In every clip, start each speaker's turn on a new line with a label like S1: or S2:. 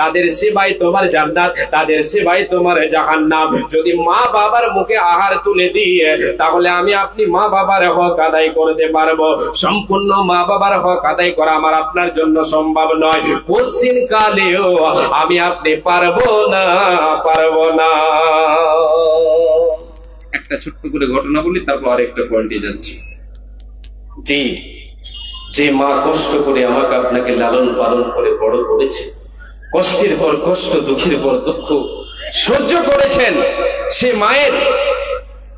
S1: তাদের সেবাই তোমার জান্নাত, তাদের সেবাই তোমার জাহান্নাম। যদি মা বাবার মুখে আহার তুলে দিয়ে তাহলে আমি আপনি মা বাবার হক আদায় করতে পারবো। সম্পূর্ণ মা বাবার হক আদায় করা আমার আপনার জন্য সম্ভব নয়, কোশ্চিন কালেও আমি আপনি পারবো না। একটা ছোট্ট করে ঘটনা বলি, তারপর আরেকটা পয়েন্টে যাচ্ছি। জি, যে মা কষ্ট করে আমাকে আপনাকে লালন পালন করে বড় করেছে, কষ্টের পর কষ্ট, দুঃখের পর দুঃখ সহ্য করেছেন, সে মায়ের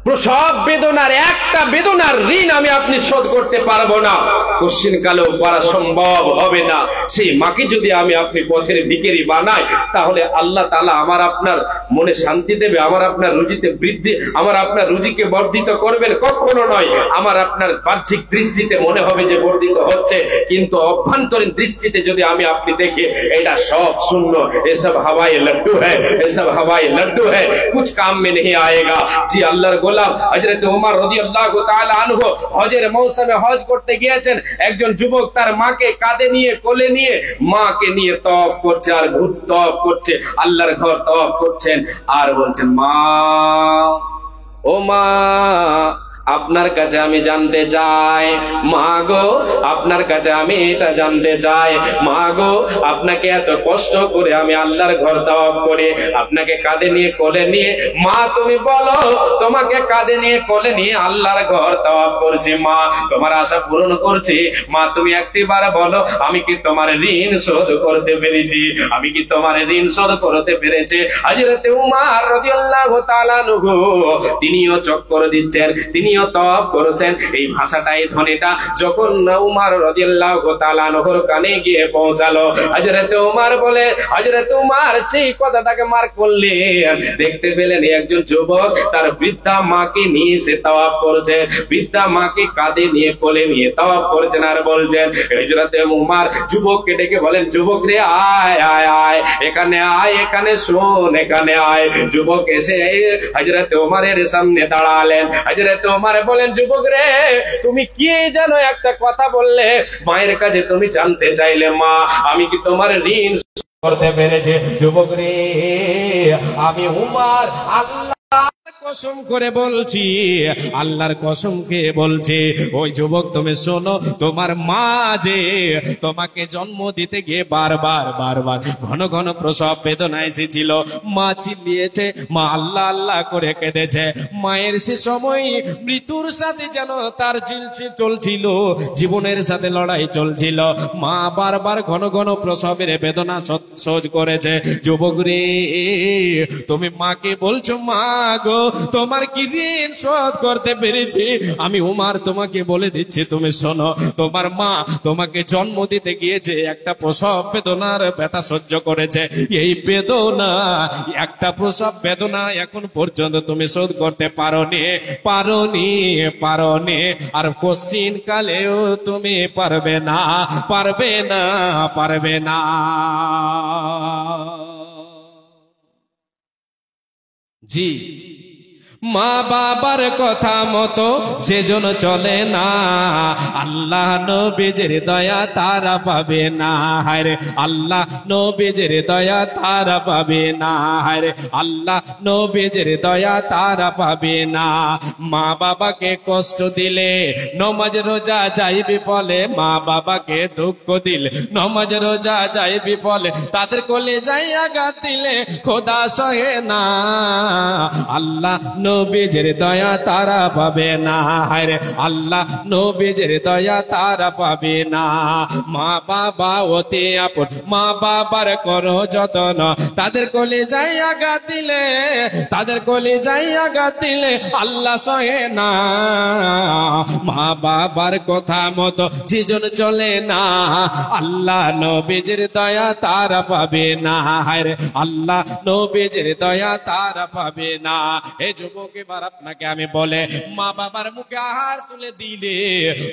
S1: প্রসব বেদনার একটা বেদনার ঋণ আমি আপনি শোধ করতে পারবো না, কোশ্চিন কালেও পারা সম্ভব হবে না। সেই মাকে যদি আমি আপনি পথের ভিখারি বানাই তাহলে আল্লাহ তাআলা আমার আপনার মনে শান্তি দেবে, আমার আপনার রুজিতে বৃদ্ধি, আমার আপনার রুজিকে বর্ধিত করবেন? কখনো নয়। আমার আপনার বাহ্যিক দৃষ্টিতে মনে হবে যে বর্ধিত হচ্ছে, কিন্তু অভ্যন্তরীণ দৃষ্টিতে যদি আমি আপনি দেখি এটা সব শূন্য, এসব হাওয়াই লাড্ডু হ্যায়, এসব হাওয়াই লাড্ডু হ্যায়, কুছ কাম মে नहीं आएगा। জি আল্লাহর গোলাম হযরত ওমর রাদিয়াল্লাহু তাআলা আনহু হজের মৌসুমে হজ করতে গিয়েছেন। একজন যুবক তার মাকে কাঁধে নিয়ে কোলে নিয়ে মাকে নিয়ে তওয়াফ করছে, আর ঘুর তওয়াফ করছে, আল্লাহর ঘর তওয়াফ করছেন, আর বলছেন মা, ও মা, আপনার কাছে আমি জানতে চাই, মা গো আপনার কাছে আমি এটা জানতে চাই, মা গো আপনাকে এত কষ্ট করে আমি আল্লাহর ঘর তওয়াফ করে আপনাকে কাঁধে নিয়ে কোলে নিয়ে, মা তুমি বলো, তোমাকে কাঁধে নিয়ে কোলে নিয়ে আল্লাহর ঘর তওয়াফ করছি, মা তোমার আশা পূরণ করছি, মা তুমি একটিবার বলো আমি কি তোমার ঋণ শোধ করতে পেরেছি, আমি কি তোমার ঋণ শোধ করতে পেরেছি? হযরত উমর রাদিয়াল্লাহু তাআলা আনহু তিনিও চক্কর দিচ্ছেন, তিনিও তওয়াফ করেছেন। এই ভাষাটা, এই ধ্বনিটা যখন উমর রাদিয়াল্লাহু তাআলা আনহুর কানে গিয়ে পৌঁছালো, হযরত উমর বলে, হযরত উমর সেই কথাটাকে মার্ক করলেন, দেখতে পেলেন একজন যুবক তার বৃদ্ধা মাকে নিয়ে সে তওয়াফ করছে, বৃদ্ধা মাকে কাঁধে নিয়ে কোলে নিয়ে তওয়াফ করছেন, আর বলছেন, হযরত উমর যুবককে ডেকে বলেন, যুবক রে আয় আয় আয়, এখানে আয়, এখানে শোন, এখানে আয়। যুবক এসে হযরত উমরের সামনে দাঁড়ালেন। হযরত উমর বলেন, যুবক রে তুমি কি যেন একটা কথা বললে, মায়ের কাছে তুমি জানতে চাইলে মা আমি কি তোমার ঋণ করতে পেরেছি? যুবক রে আমি উমর আল্লাহ কসম করে বলছি, আল্লাহর কসম খেয়ে বলছি, ওই যুবক তুমি শোনো, তোমার মা যে তোমাকে জন্ম দিতে গিয়ে বারবার বারবার ঘন ঘন প্রসব বেদনা এসেছিল, মা চিল্লিয়েছে, মা আল্লাহ আল্লাহ করে কেঁদেছে, মায়ের সে সময় মৃত্যুর সাথে যেন তার চলছিল, জীবনের সাথে লড়াই চলছিল, মা বারবার ঘন ঘন প্রসবের বেদনা সহ্য করেছে। যুবক রে তুমি মাকে বলছো, মা গো তোমার কি ঋণ শোধ করতে পেরেছি? আমি উমর তোমাকে বলে দিচ্ছি, তুমি শোনো, তোমার মা তোমাকে জন্ম দিতে গিয়েছে, একটা প্রসব বেদনার ব্যথা সহ্য করেছে, এই বেদনা, একটা প্রসব বেদনা এখন পর্যন্ত তুমি শোধ করতে পারোনি, পারোনি, পারোনি, আর কোশ্চিন কালেও তুমি পারবে না, পারবে না, পারবে না। জি, মা বাবার কথা মতো যেজন চলে না, আল্লাহ নবীজির দয়া তারা পাবে না, হায়রে আল্লাহ নবীজির দয়া তারা পাবে না, হায়রে আল্লাহ নবীজির দয়া তারা পাবে না। মা বাবাকে কষ্ট দিলে নমাজ রোজা যায় বিফলে, মা বাবাকে দুঃখ দিলে নমাজ রোজা যায় বিফলে, তাদের কোলে যাই আঘাত দিলে খোদা সহে না, আল্লাহ নবীজির দয়া তারা পাবে না, হায়রে আল্লাহ নবীজির দয়া তারা পাবে না। মা বাবা অতি আপন, মা বাবার করো যত্ন, তাদের কোলে যাই আঘাত দিলে, তাদের কোলে যাই আঘাত দিলে আল্লাহ সহে না, মা বাবার কথা মতো যেজন চলে না, আল্লাহ নবীজির দয়া তারা পাবে না, হায়রে আল্লাহ নবীজির দয়া তারা পাবে না। এ যুবক
S2: যুবক, এবার আপনাকে আমি বলে, মা বাবার মুখে আহার তুলে দিলে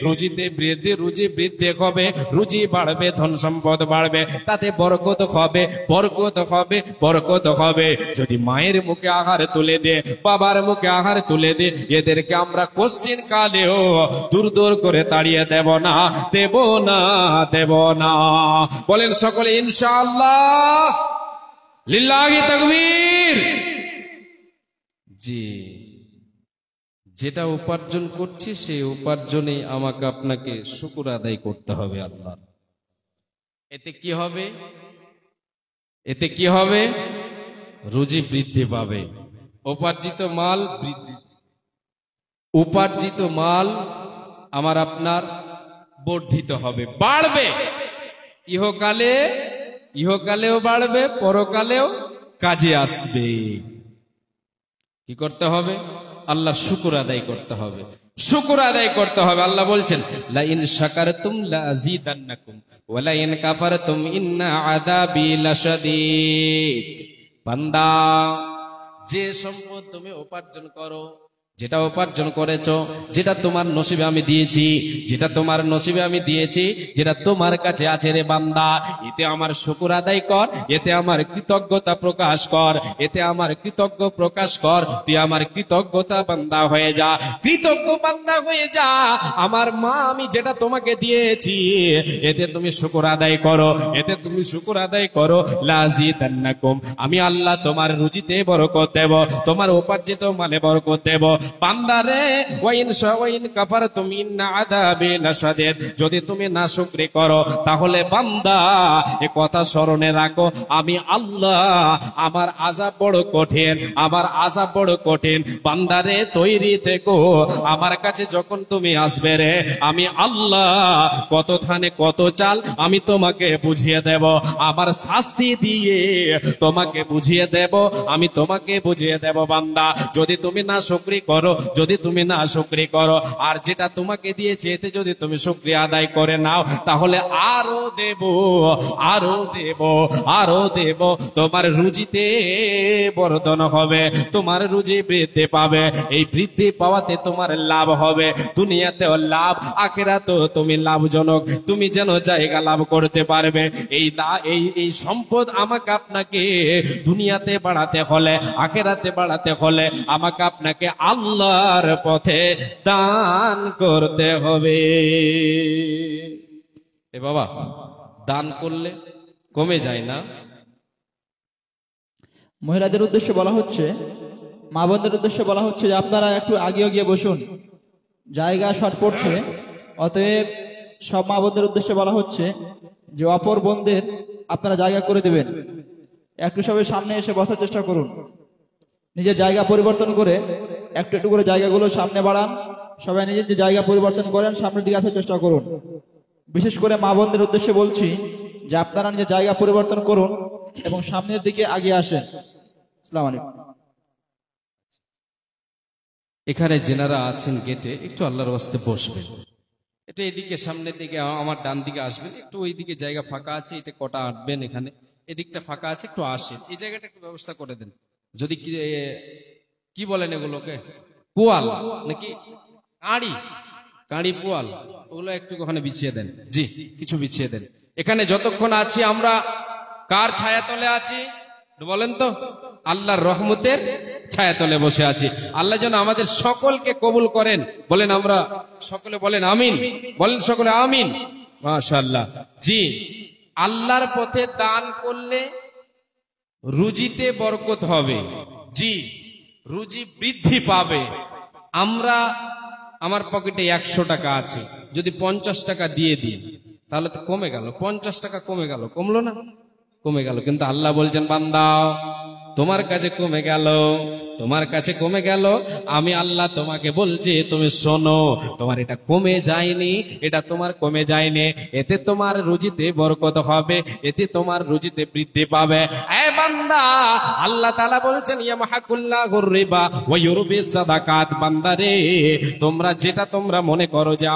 S2: রুজিতে বৃদ্ধি, রুজি বৃদ্ধি হবে, রুজি বাড়বে, ধন সম্পদ বাড়বে, তাতে বরকত হবে, বরকত হবে, বরকত হবে। যদি মায়ের মুখে আহার তুলে দে, বাবার মুখে আহার তুলে দে, এদেরকে আমরা কোশ্চিন কালেও দূর দূর করে তাড়িয়ে দেব না, দেব না, দেব না। বলেন সকলে ইনশাআল্লাহ। লিল্লাহি তাকবীর। জি, যেটা উপার্জন করছি সেই উপার্জনে আমাকে আপনাকে শুকর আদায় করতে হবে আল্লাহ। এতে কি হবে? এতে কি হবে? রুজি বৃদ্ধি পাবে, উপার্জিত মাল বৃদ্ধি, উপার্জিত মাল আমার আপনার বর্ধিত হবে, বাড়বে। ইহকালে, ইহকালেও বাড়বে, পরকালেও কাজে আসবে। কি করতে হবে? আল্লাহ শুকর আদায় করতে হবে, শুকর আদায় করতে হবে। আল্লাহ বলছেন, লা ইন শাকারতুম লা আযীদান্নাকুম ওয়া লা ইন কাফারতুম ইন্না আযাবি লাশাদীদ। বান্দা, যে সম্পদ তুমি উপার্জন করো, যেটা উপার্জন করেছো, যেটা তোমার নসিবে আমি দিয়েছি, যেটা তোমার নসিবে আমি দিয়েছি, যেটা তোমার কাছে আছে রে বান্দা, এতে আমার শুকর আদায় কর, এতে আমার কৃতজ্ঞতা প্রকাশ কর, এতে আমার কৃতজ্ঞ প্রকাশ কর। তুই আমার কৃতজ্ঞতা বান্দা হয়ে যা, কৃতজ্ঞ বান্দা হয়ে যা। আমার মা আমি যেটা তোমাকে দিয়েছি, এতে তুমি শুকর আদায় করো, এতে তুমি শুকর আদায় করো। লা আযীদান্নাকুম, আমি আল্লাহ তোমার রুজিতে বরকত দেব, তোমার উপার্জিত মালে বরকত দেব। বান্দারে, ওয়াইন কাফারতুম ইন্না আযাবি লাশাদীদ, যদি তুমি নাশুকরি করো তাহলে বান্দা এ কথা স্মরণে রাখো, আমি আল্লাহ, আমার আযাব বড় কঠিন, আমার আযাব বড় কঠিন। বান্দারে তৈরি থেকো, আমার কাছে যখন তুমি আসবে রে, আমি আল্লাহ কত থানে কত চাল আমি তোমাকে বুঝিয়ে দেব, আমার শাস্তি দিয়ে তোমাকে বুঝিয়ে দেব, আমি তোমাকে বুঝিয়ে দেব। বান্দা, যদি তুমি নাশুকরি করো, যদি তুমি নাশুকরি করো, আর যেটা তোমাকে দিয়েছে এতে যদি তুমি শুকরিয়া আদায় করে নাও, তাহলে আরো দেব, আরো দেব, আরো দেব। তোমার রুজিতে বর্ধন হবে, তোমার রুজি বৃদ্ধি পাবে। এই বৃদ্ধি পাওয়াতে তোমার লাভ হবে, দুনিয়াতেও লাভ, আখিরাতেও তুমি লাভজনক, তুমি যেন জায়গা লাভ করতে পারবে। এই সম্পদ আমাকে আপনাকে দুনিয়াতে বাড়াতে হলে, আখিরাতে বাড়াতে হলে আমাকে আপনাকে আল্লাহর পথে দান করতে হবে। এ বাবা, দান করলে কমে যায় না?
S3: মহিলাদের উদ্দেশ্যে বলা হচ্ছে, মা বোনদের উদ্দেশ্যে বলা হচ্ছে যে আপনারা একটু আগে গিয়ে বসুন, জায়গা শর্ট পড়ছে। অতএব সব মা বোনদের উদ্দেশ্যে বলা হচ্ছে যে অপর বোনদের আপনারা জায়গা করে দেবেন, একটু সবাই সামনে এসে বসার চেষ্টা করুন, নিজের জায়গা পরিবর্তন করে একটু একটু করে জায়গাগুলো সামনে বাড়ান, সবাই নিজের যে জায়গা পরিবর্তন করেন সামনের দিকে আসার চেষ্টা করুন। বিশেষ করে মা বোনদের উদ্দেশ্যে বলছি যে আপনারা নিজের জায়গা পরিবর্তন করুন এবং সামনের দিকে আগিয়ে আসেন। আসসালামু আলাইকুম।
S2: এখানে যেনারা আছেন গেটে, একটু আল্লাহর ওয়াস্তে বসবেন, এটা এদিকে সামনের দিকে, আমার ডান দিকে আসবেন, একটু ওই দিকে জায়গা ফাঁকা আছে, এটা কটা আঁটবেন, এখানে এদিকটা ফাঁকা আছে, একটু আসেন, এই জায়গাটা একটু ব্যবস্থা করে দেন। যদি কি বলেন এগুলোকে, পোয়াল নাকি কাঁড়ি, কাঁড়ি পোয়াল, ওগুলো একটু ওখানে বিছিয়ে দেন। জি, কিছু বিছিয়ে দেন। এখানে যতক্ষণ আছি আমরা কার ছায়াতলে আছি বলেন তো? আল্লাহর রহমতের ছায়াতলে বসে আছি। আল্লাহ যেন আমাদের সকলকে কবুল করেন। বলেন আমরা সকলে বলেন আমিন, বলেন সকলে আমিন। মাশাআল্লাহ। জি, আল্লাহর পথে দান করলে রুজিতে বরকত হবে। জি, রুজি বৃদ্ধি পাবে। আমরা, আমার পকেটে 100 টাকা আছে, যদি 50 টাকা দিয়ে দিই তাহলে তো কমে গেল, 50 টাকা কমে গেল, কমলো না? কমে গেল। কিন্তু আল্লাহ বলছেন, বান্দা তোমার কাছে কমে গেল, তোমার কাছে কমে গেল, আমি আল্লাহ তোমাকে বলছি তুমি শোনো, তোমার এটা কমে যায়নি, এটা তোমার কমে যায়নি, এতে তোমার রুজিতে বরকত হবে, এতে তোমার রুজিতে বৃদ্ধি পাবে। বান্দা, আল্লাহ তাআলা বলছেন ইয়ামহাকুল্লাহুর রিবা ওয়া ইউরবিস সাদাকাত। বান্দা রে, তোমরা যেটা তোমরা মনে করো যে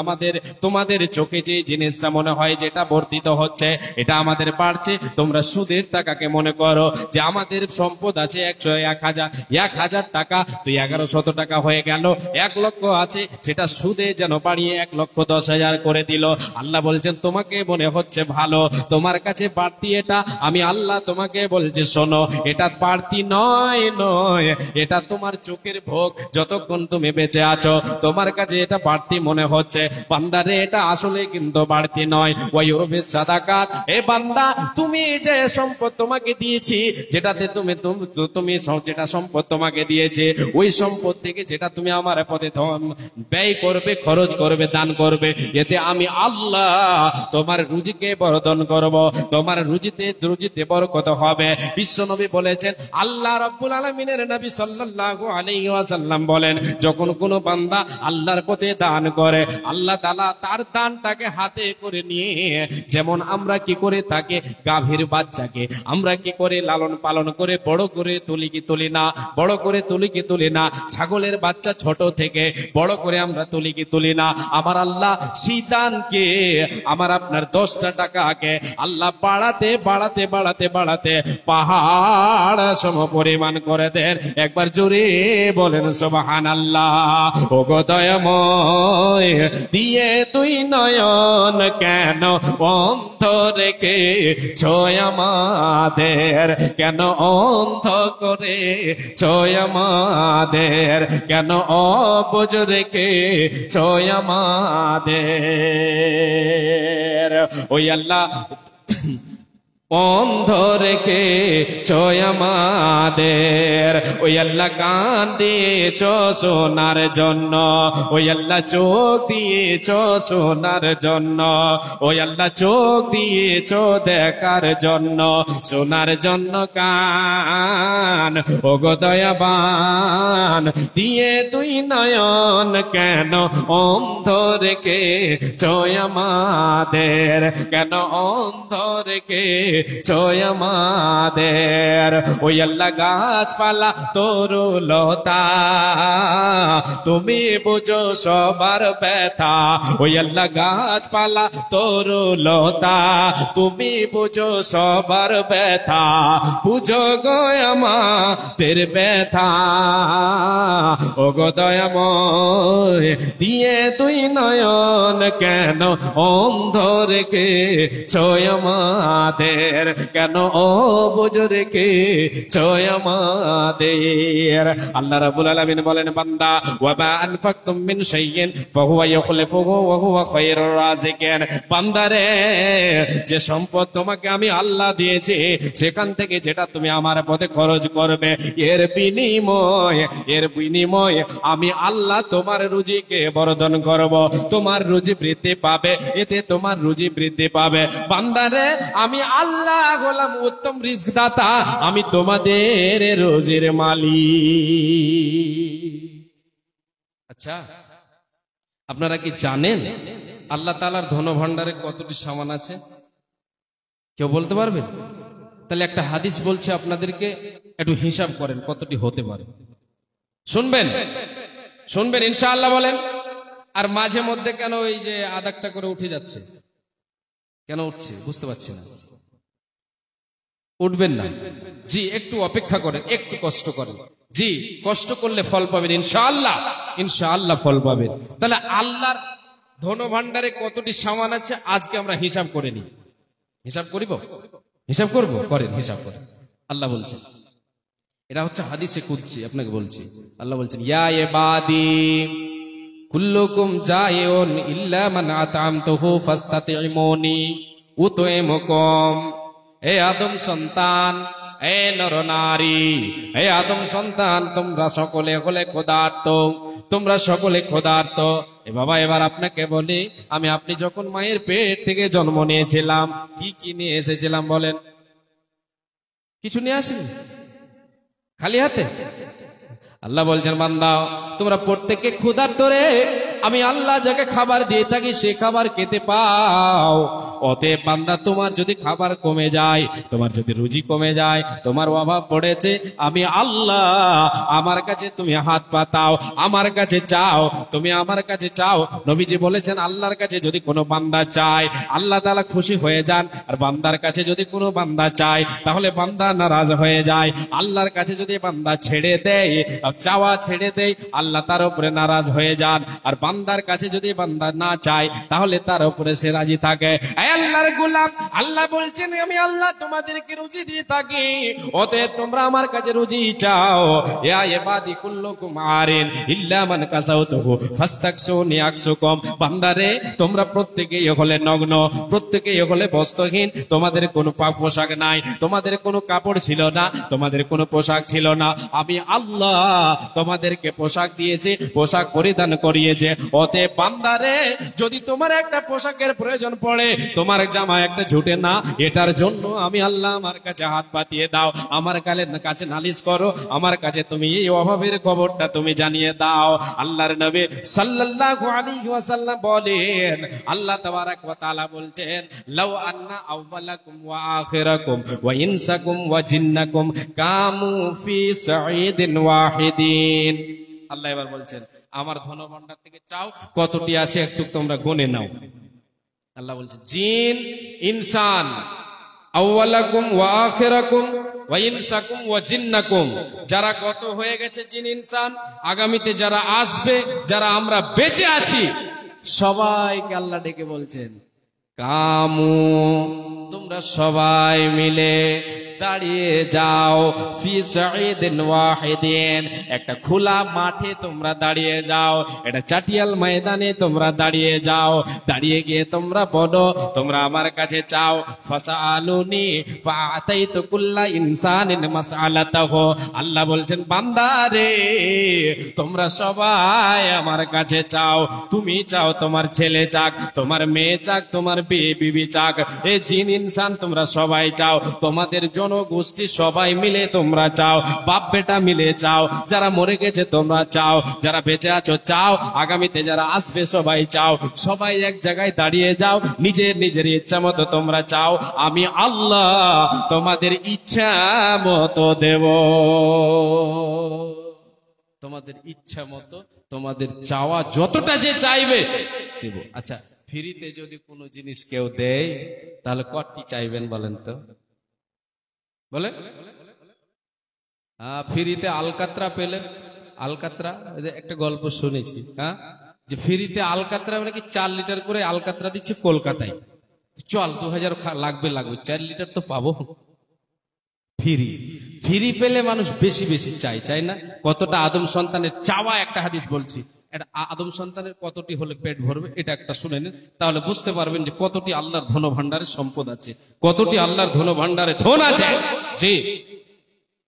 S2: তোমাদের চোখে যে জিনিসটা মনে হয় যেটা বর্ধিত হচ্ছে, এটা আমাদের বাড়ছে, তোমরা সুদের টাকাকে মনে করো যে আমাদের সম্পদ আছে 1,000 টাকা, তো 1100 টাকা হয়ে গেল, 1 লক্ষ আছে, সেটা সুদে যেন বাড়িয়ে 1,10,000 করে দিল। আল্লাহ বলছেন তোমাকে মনে হচ্ছে ভালো, তোমার কাছে বাড়তি, এটা আমি আল্লাহ তোমাকে বলছি শোনো, এটা বাড়তি নয়, এটা তোমার চোখের ভোগ। যতক্ষণ তুমি বেঁচে আছো তোমার কাছে এটা বাড়তি মনে হচ্ছে, বান্দারে এটা আসলে কিন্তু বাড়তি নয়। ওয়া ইউরবিস সাদাকাত, এ বান্দা, তুমি যে সম্পদ তোমাকে দিয়েছি, যেটাতে তুমি যেটা সম্পদ তোমাকে দিয়েছে, ওই সম্পদ থেকে যেটা তুমি আমার পথে ব্যয় করবে, খরচ করবে, দান করবে, এতে আমি আল্লাহ তোমার রুজিকে বর্ধন করব, তোমার রুজিতে বরকত হবে। বিশ্বনবী বলেছেন, আল্লাহ রাব্বুল আলামিনের নবী সাল্লাল্লাহু আলাইহি ওয়াসাল্লাম বলেন, যখন কোনো বান্দা আল্লাহর পথে দান করে, আল্লাহ তাআলা তার দানটাকে হাতে করে নিয়ে, যেমন আমরা কি করে তাকে গাভীর বাচ্চাকে আমরা কি করে লালন পালন করে বড় করে তুলি না, ছাগলের বাচ্চা ছোট থেকে বড় করে আমরা তুলি না, আমার আল্লাহ শীতানকে, আমার আপনার 10টা টাকাকে আল্লাহ বাড়াতে পাহাড় সম পরিমাণ করে দেন। একবার জোরে বলেন সুবহানাল্লাহ। ও গো দয়াময়, দিয়ে তুই নয়ন কেন অন্ধ রেখে ছয় আমাদের, কেন অন্ধ করে ছয় আমাদের, কেন অবুঝ রেখে ছয় আমাদের। ওই আল্লাহ অন্ধ রেখে ছয় আমাদের, ওই আল্লাহ কান দিয়েছ শোনার জন্য, ওই আল্লাহ চোখ দিয়েছ শোনার জন্য, ওই আল্লাহ চোখ দিয়েছ দেখার জন্য, শোনার জন্য কান। ও গো দয়াবান, দিয়ে তুই নয়ন কেন অন্ধ রেখে ছয় আমাদের, কেন অন্ধ রেখে ছয় আমাদের। ওই আল্লাহ গাছপালা তরুলতা, তুমি বুঝো সবার ব্যথা, ওই আল্লাহ গাছপালা তরুলতা, তুমি বুঝো সবার ব্যথা, বুঝো গো আমাদের ব্যথা। ও গো দয়াময়, দিয়ে তুই নয়ন কেন অন্ধ রেখে ছয় আমাদের, কেন অবুঝ রেখে ছয় আমাদের। আল্লাহ রাব্বুল আলামিন বলেন, বান্দা, ওয়া মা আনফাকতুম মিন শাইইন ফাহুয়া ইউখলিফুহু ওয়া হুয়া খায়রুর রাযিকিন। বান্দারে, যে সম্পদ তোমাকে আমি আল্লাহ দিয়েছি, সেখান থেকে যেটা তুমি আমার পথে খরচ করবে, এর বিনিময়ে আমি আল্লাহ তোমার রুজিকে বর্ধন করব, তোমার রুজি বৃদ্ধি পাবে, এতে তোমার রুজি বৃদ্ধি পাবে। বান্দারে, আমি আল্লাহ হলাম উত্তম রিজক দাতা, আমি তোমাদের রোজির মালিক। আচ্ছা, আপনারা কি জানেন আল্লাহ তাআলার ধন ভান্ডারে কতটি সামান আছে? কেউ বলতে পারবেন? তাহলে একটা হাদিস বলছে আপনাদেরকে, একটু হিসাব করেন কতটি হতে পারে। শুনবেন ইনশাআল্লাহ বলেন। আর মাঝে মধ্যে কেন এই যে আদাকটা করে উঠে যাচ্ছে, কেন উঠছে বুঝতে পারছি না। উঠবেন না জি, একটু অপেক্ষা করেন, একটু কষ্ট করেন জি, কষ্ট করলে ফল পাবেন ইনশাআল্লাহ ফল পাবেন। তাহলে আল্লাহর ধন ভান্ডারে কতটি সামান আছে আজকে আমরা হিসাব করে নিই। হিসাব করব, করেন, হিসাব করেন। আল্লাহ বলছেন, এটা হচ্ছে হাদিসে কুদসি, আপনাকে বলছি। আল্লাহ বলছেন, ইয়া ইবাদি কুল্লুকুম জায়ুন ইল্লা মান আতামতুহু ফাস্তাতিমুনি উতইমুকুম। হে আদম সন্তান, হে নর নারী, হে আদম সন্তান, তোমরা সকলে ক্ষুধার্ত। এ বাবা, এবার আপনাকে বলি, আপনি যখন মায়ের পেট থেকে জন্ম নিয়েছিলাম, কি নিয়ে এসেছিলাম বলেন? কিছু নিয়ে আসেনি, খালি হাতে। আল্লাহ বলছেন, বান্দা, তোমরা প্রত্যেকে ক্ষুধার্ত রে, আমি আল্লাহ যাকে খাবার দিয়ে থাকি সে খাবার খেতে পাও। অতএব বান্দা তোমার যদি খাবার কমে যায়, তোমার যদি রুজি কমে যায়, তোমার অভাব পড়েছে, আমি আল্লাহ আমার কাছে তুমি হাত পাতাও, আমার কাছে চাও, তুমি আমার কাছে চাও। নবীজি বলেছেন আল্লাহর কাছে যদি কোনো বান্দা চায় আল্লাহ তাআলা খুশি হয়ে যান, আর বান্দার কাছে যদি কোনো বান্দা চায় তাহলে বান্দা নারাজ হয়ে যায়। আল্লাহর কাছে যদি বান্দা ছেড়ে দেয়, চাওয়া ছেড়ে দেয়, আল্লাহ তার উপরে নারাজ হয়ে যান, আর বান্দার কাছে যদি বান্দা না চায় তাহলে তার উপরে সে রাজি থাকে। এই আল্লাহর গোলাম, আল্লাহ বলছেন আমি আল্লাহ তোমাদেরকে রুজি দিয়ে থাকি, অতএব তোমরা আমার কাছে রুজি চাও। ইয়া ইবাদি কুল্লুকুম আরিন ইল্লা মান কাসাউতুহু ফাস্তাকসুনি আকসুকুম। বান্দারে তোমরা প্রত্যেকেই হলে নগ্ন, প্রত্যেকেই হলে বস্ত্রহীন, তোমাদের কোনো পোশাক নাই, তোমাদের কোনো কাপড় ছিল না, তোমাদের কোনো পোশাক ছিল না। আমি আল্লাহ তোমাদেরকে পোশাক দিয়েছি, পোশাক পরিধান করিয়েছে। অতএব বান্দারে যদি তোমার একটা পোশাকের প্রয়োজন পড়ে, তোমার জামা একটা জুটে না, এটার জন্য আমি আল্লাহ আমার কাছে হাত পাতিয়ে দাও, আমার কাছে নালিশ করো, আমার কাছে তুমি এই অভাবের খবরটা তুমি জানিয়ে দাও। আল্লাহর নবী সাল্লাল্লাহু আলাইহি ওয়াসাল্লাম বলেন, আল্লাহ তাবারাক ওয়া তাআলা বলছেন লাউ আন্না আউওয়ালাকুম ওয়া আখিরাকুম ওয়া ইনসাকুম ওয়া জিন্নাকুম কামু ফি সাঈদিন ওয়াহিদিন। আল্লাহ এবার বলছেন আমার ধনভাণ্ডার থেকে চাও, কতটি আছে একটু তোমরা গুনে নাও। আল্লাহ বলছেন জিন ইনসান, আউওয়ালাকুম ওয়া আখিরাকুম ওয়া ইনসাকুম ওয়া জিন্নাকুম, যারা কত হয়ে গেছে জিন ইনসান, আগামীতে যারা আসবে, যারা আমরা বেঁচে আছি, সবাইকে আল্লাহ ডেকে বলছেন কামু, তোমরা সবাই মিলে দাঁড়িয়ে যাও ফি সাঈদিন ওয়াহিদিন, একটা খোলা মাঠে তোমরা দাঁড়িয়ে যাও, এটা চাটিয়াল ময়দানে তোমরা দাঁড়িয়ে যাও, দাঁড়িয়ে গিয়ে তোমরা বলো তোমরা আমার কাছে চাও। ফাসআলুনি ফাআতাইতু কুল্লা ইনসানিন মাসআলাতাহু। আল্লাহ বলছেন বান্দারে তোমরা সবাই আমার কাছে চাও, তুমি চাও তোমার ছেলে চাক, তোমার মেয়ে চাক, তোমার বিবি চাক, এ জিন ইনসান তোমরা সবাই চাও, তোমাদের জনগোষ্ঠী সবাই মিলে তোমরা চাও, বাপ বেটা মিলে চাও, যারা মরে গেছে তোমরা চাও, যারা বেঁচে আছো চাও, আগামীতে যারা আসবে সবাই চাও, সবাই এক জায়গায় দাঁড়িয়ে যাও, নিজের নিজের ইচ্ছা মতো তোমরা চাও, আমি আল্লাহ তোমাদের ইচ্ছা মতো দেব, তোমাদের ইচ্ছা মতো তোমাদের চাওয়া যতটা যে চাইবে দেব। আচ্ছা, ফ্রিতে যদি কোনো জিনিস কেউ দেয় তাহলে কতটি চাইবেন বলেন তো? বলে ফ্রিতে আলকাতরা পেলে, আলকাতরা একটা গল্প শুনেছি, হ্যাঁ, যে ফ্রিতে আলকাতরা মানে কি 4 লিটার করে আলকাতরা দিচ্ছে কলকাতায়, চল 2000 লাগবে 4 লিটার তো পাবো। ফ্রি পেলে মানুষ বেশি বেশি চাই না? কতটা আদম সন্তানের চাওয়া একটা হাদিস বলছি, এটা আদম সন্তানের কতটি হলে পেট ভরবে এটা একটা শুনে নিন, তাহলে বুঝতে পারবেন যে কতটি আল্লাহর ধন ভান্ডারে সম্পদ আছে, কতটি আল্লাহর ধন ভান্ডারে ধন আছে। জি,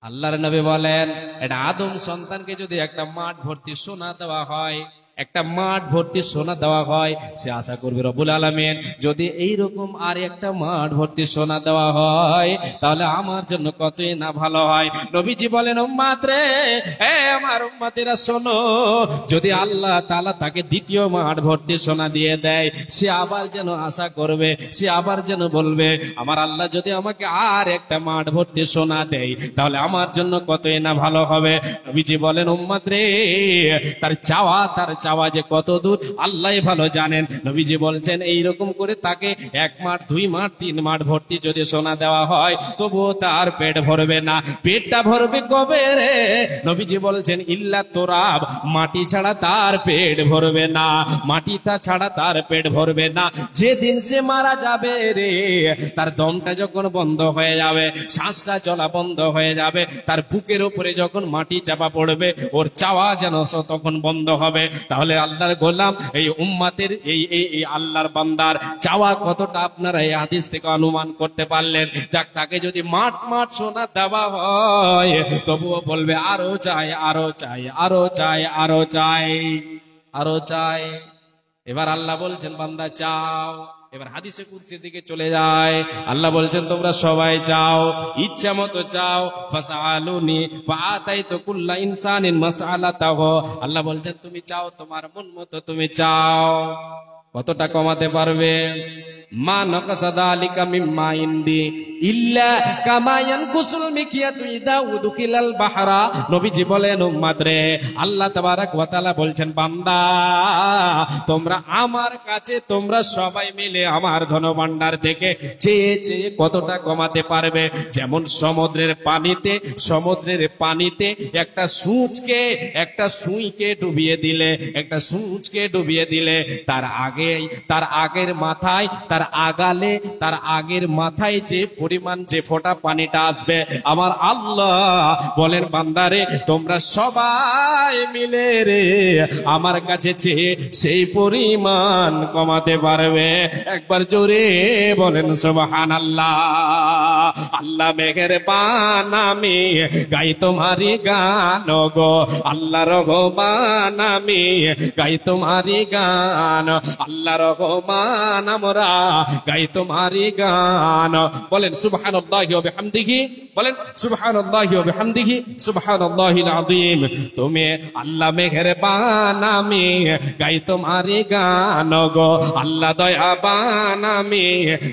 S2: আল্লাহর নবী বলেন এটা আদম সন্তানকে যদি একটা মাঠ ভর্তি সোনা দেওয়া হয়, একটা মাঠ ভর্তি সোনা দেওয়া হয়, সে আশা করবে রব্বুল আলামিন যদি এইরকম আর একটা মাঠ ভর্তি সোনা দেওয়া হয় তাহলে আমার জন্য কতই না ভালো হয়। নবীজি বলেন উম্মাত রে, আমার উম্মাতেরা শোনো, যদি আল্লাহ তাআলা তাকে দ্বিতীয় মাঠ ভর্তি সোনা দিয়ে দেয়, সে আবার যেন আশা করবে, সে আবার যেন বলবে আমার আল্লাহ যদি আমাকে আর একটা মাঠ ভর্তি সোনা দেয় তাহলে আমার জন্য কতই না ভালো হবে। নবীজি বলেন উম্মাত রে, তার চাওয়া যে কত দূর আল্লাহ ভালো জানেন। নবীজি বলছেন এইরকম করে তাকে 1 মাঠ 2 মাঠ 3 মাঠ ভর্তি যদি সোনা দেওয়া হয় তবুও তার পেট ভরবে না। পেটটা ভরবে কবে রে? নবীজি বলছেন ইল্লা তোরাব, মাটি ছাড়া তার পেট ভরবে না, মাটিটা ছাড়া তার পেট ভরবে না। যেদিন সে মারা যাবে রে, তার দমটা যখন বন্ধ হয়ে যাবে, শ্বাসটা চলা বন্ধ হয়ে যাবে, তার বুকের উপরে যখন মাটি চাপা পড়বে, ওর চাওয়া যেন তখন বন্ধ হবে। তাহলে আল্লাহর গোলাম, এই উম্মাতের এই আল্লাহর বান্দার চাওয়া কতটা আপনারা এই হাদিস থেকে অনুমান করতে পারলেন। যাক, তাকে যদি মাঠ মাঠ সোনা দেওয়া হয় তবুও বলবে আরো চাই, আরো চাই, আরো চাই, আরো চাই, আরো চাই। এবার আল্লাহ বলছেন বান্দা চাও, এবার হাদিসে কুদসির দিকে চলে যায়। আল্লাহ বলছেন তোমরা সবাই চাও, ইচ্ছা মতো চাও, ফাসআলুনি ফাআতাইতু কুল্লা ইনসানিন মাসআলাতাহু। আল্লাহ বলছেন তুমি চাও, তোমার মন মতো তুমি চাও। কতটা কমাতে পারবে? মা নাকাসা যালিকা মিম্মা ইনদি ইল্লা কামা ইয়ানকুসুল মিকিয়াতু ইদা উদখিলাল বাহরা। নবীজি বলেন উম্মত রে, আল্লাহ তাবারক ওয়া তাআলা বলছেন বান্দা তোমরা আমার কাছে তোমরা সবাই মিলে আমার ধনভাণ্ডার থেকে চেয়ে চেয়ে কতটা কমাতে পারবে? যেমন সমুদ্রের পানিতে একটা সুঁচকে ডুবিয়ে দিলে তার আগের মাথায় যে পরিমাণ যে ফোঁটা পানিটা আসবে, আমার আল্লাহ বলেন বান্দারে তোমরা সবাই মিলে রে আমার কাছে চেয়ে সেই পরিমাণ কমাতে পারবে। একবার জোরে বলেন সুবহানাল্লাহ। আল্লাহ মেহেরবান, আমি গাই তোমারি গান গো আল্লাহ রহমান, আমি গাই তোমারি গান আল্লাহ রহমান, আমরা গাই তোমারি গান। বলেন সুবহানাল্লাহি ওয়া বিহামদিহি, বলেন সুবহানাল্লাহি ওয়া বিহামদিহি সুবহানাল্লাহিল আযীম। তুমি আল্লাহ মেহেরবান, আমি গাই তোমারি গান গো আল্লাহ দয়াবান, আমি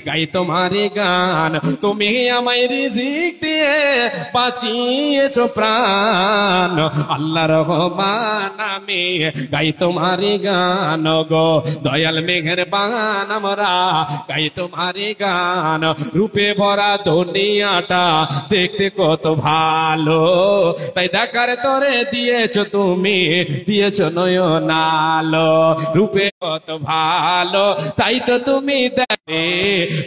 S2: গাই তোমারি গান। তুমি আমায় রিজিক দিয়ে বাঁচিয়েছো প্রাণ আল্লাহ রহমান, আমি গাই তোমারি গান গো দয়াল মেহেরবান, আমরা গাই তোমারি গান। রূপে ভরা দুনিয়াটা দেখতে কত ভালো, তাই দেখার তরে দিয়েছো তুমি, দিয়েছো নয়নালো। রূপে কত ভালো তাই তো তুমি দেখে,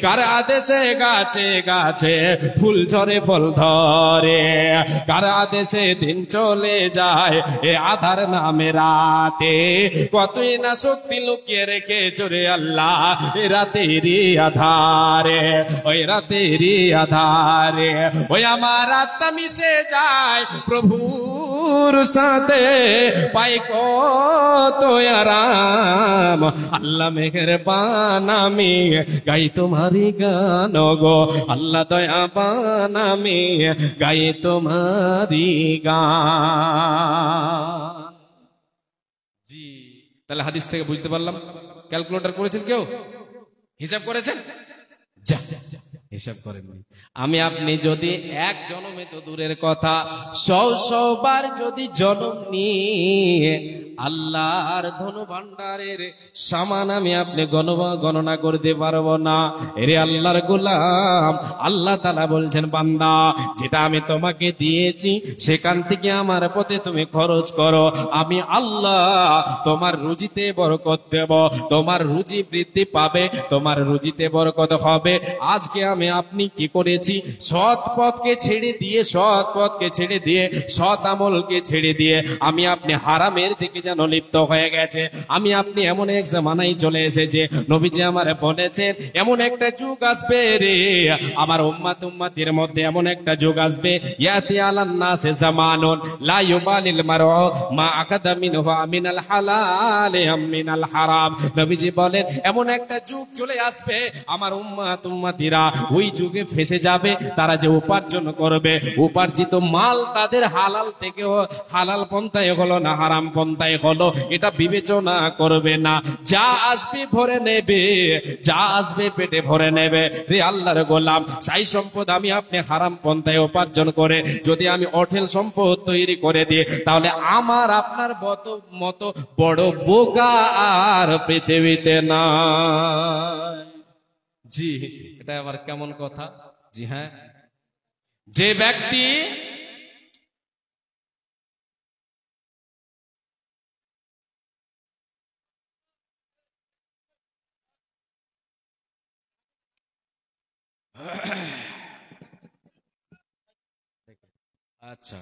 S2: কার আদেশে গাছে গাছে ফুল ঝরে ফল ধরে, কার আদেশে দিন চলে যায় এ আধার নামে রাতে। কতই না শক্তি লুকিয়ে রেখে চোরে আল্লাহ এ রাতেরই আধারে, ওই রাতেরই আধারে। ওই আমার আত্মা মিশে যায় প্রভুর সাথে, পাই কত আরাম আল্লাহ মেহেরবান, আমি গাই তোমারি গান গো আল্লাহ দয়াবান, আমি গাই তোমারি গান। জি, তাহলে হাদিস থেকে বুঝতে পারলাম। ক্যালকুলেটর করেছেন কেউ? হিসাব করেছেন? যা হিসাব করেননি। আমি আপনি যদি এক জন্মে তো দূরের কথা, 100 বার যদি জন্ম নিয়ে আল্লাহর ধন ভান্ডারের সামান আমি আপনি গণনা করতে পারবো না। এরে আল্লাহর গোলাম, আল্লাহ তাআলা বলছেন বান্দা যেটা আমি তোমাকে দিয়েছি সেখান থেকে আমার পথে তুমি খরচ করো, আমি আল্লাহ তোমার রুজিতে বরকত দেব, তোমার রুজি বৃদ্ধি পাবে, তোমার রুজিতে বরকত হবে। আজকে আমি আপনি কি করেছি? সৎ পথকে ছেড়ে দিয়ে সৎ আমলকে ছেড়ে দিয়ে আমি আপনি হারামের দিকে যেন লিপ্ত হয়ে গেছে। আমি আপনি এমন এক জামানায় চলে এসেছে, নবীজি আমার বলেছেন এমন একটা যুগ আসবে রে আমার উম্মতের মধ্যে, এমন একটা যুগ আসবে ইয়াতি আলান নাসে জামানুন লা ইউবালিল মারউ মা আকাদা মিনহু মিনাল হালাল আম মিনাল হারাম। নবীজি বলেন এমন একটা যুগ চলে আসবে আমার উম্মতিরা ওই যুগে ফেসে যাবে। তারা যে উপার্জন করবে, উপার্জিত মাল তাদের হালাল থেকে হালাল পন্থায় হলো না হারাম পন্থায় হলো, এটা বিবেচনা করবে না। যা আসবে ভরে নেবে, যা আসবে পেটে ভরে নেবে। রে আল্লাহর গোলাম, সাই সম্পদ আমি আপনি হারাম পন্থায় উপার্জন করে যদি আমি অঢেল সম্পদ তৈরি করে দিই, তাহলে আমার আপনার মতো বড় বোকা আর পৃথিবীতে না। জি, এটা আবার কেমন কথা? জি হ্যাঁ, যে ব্যক্তি আচ্ছা,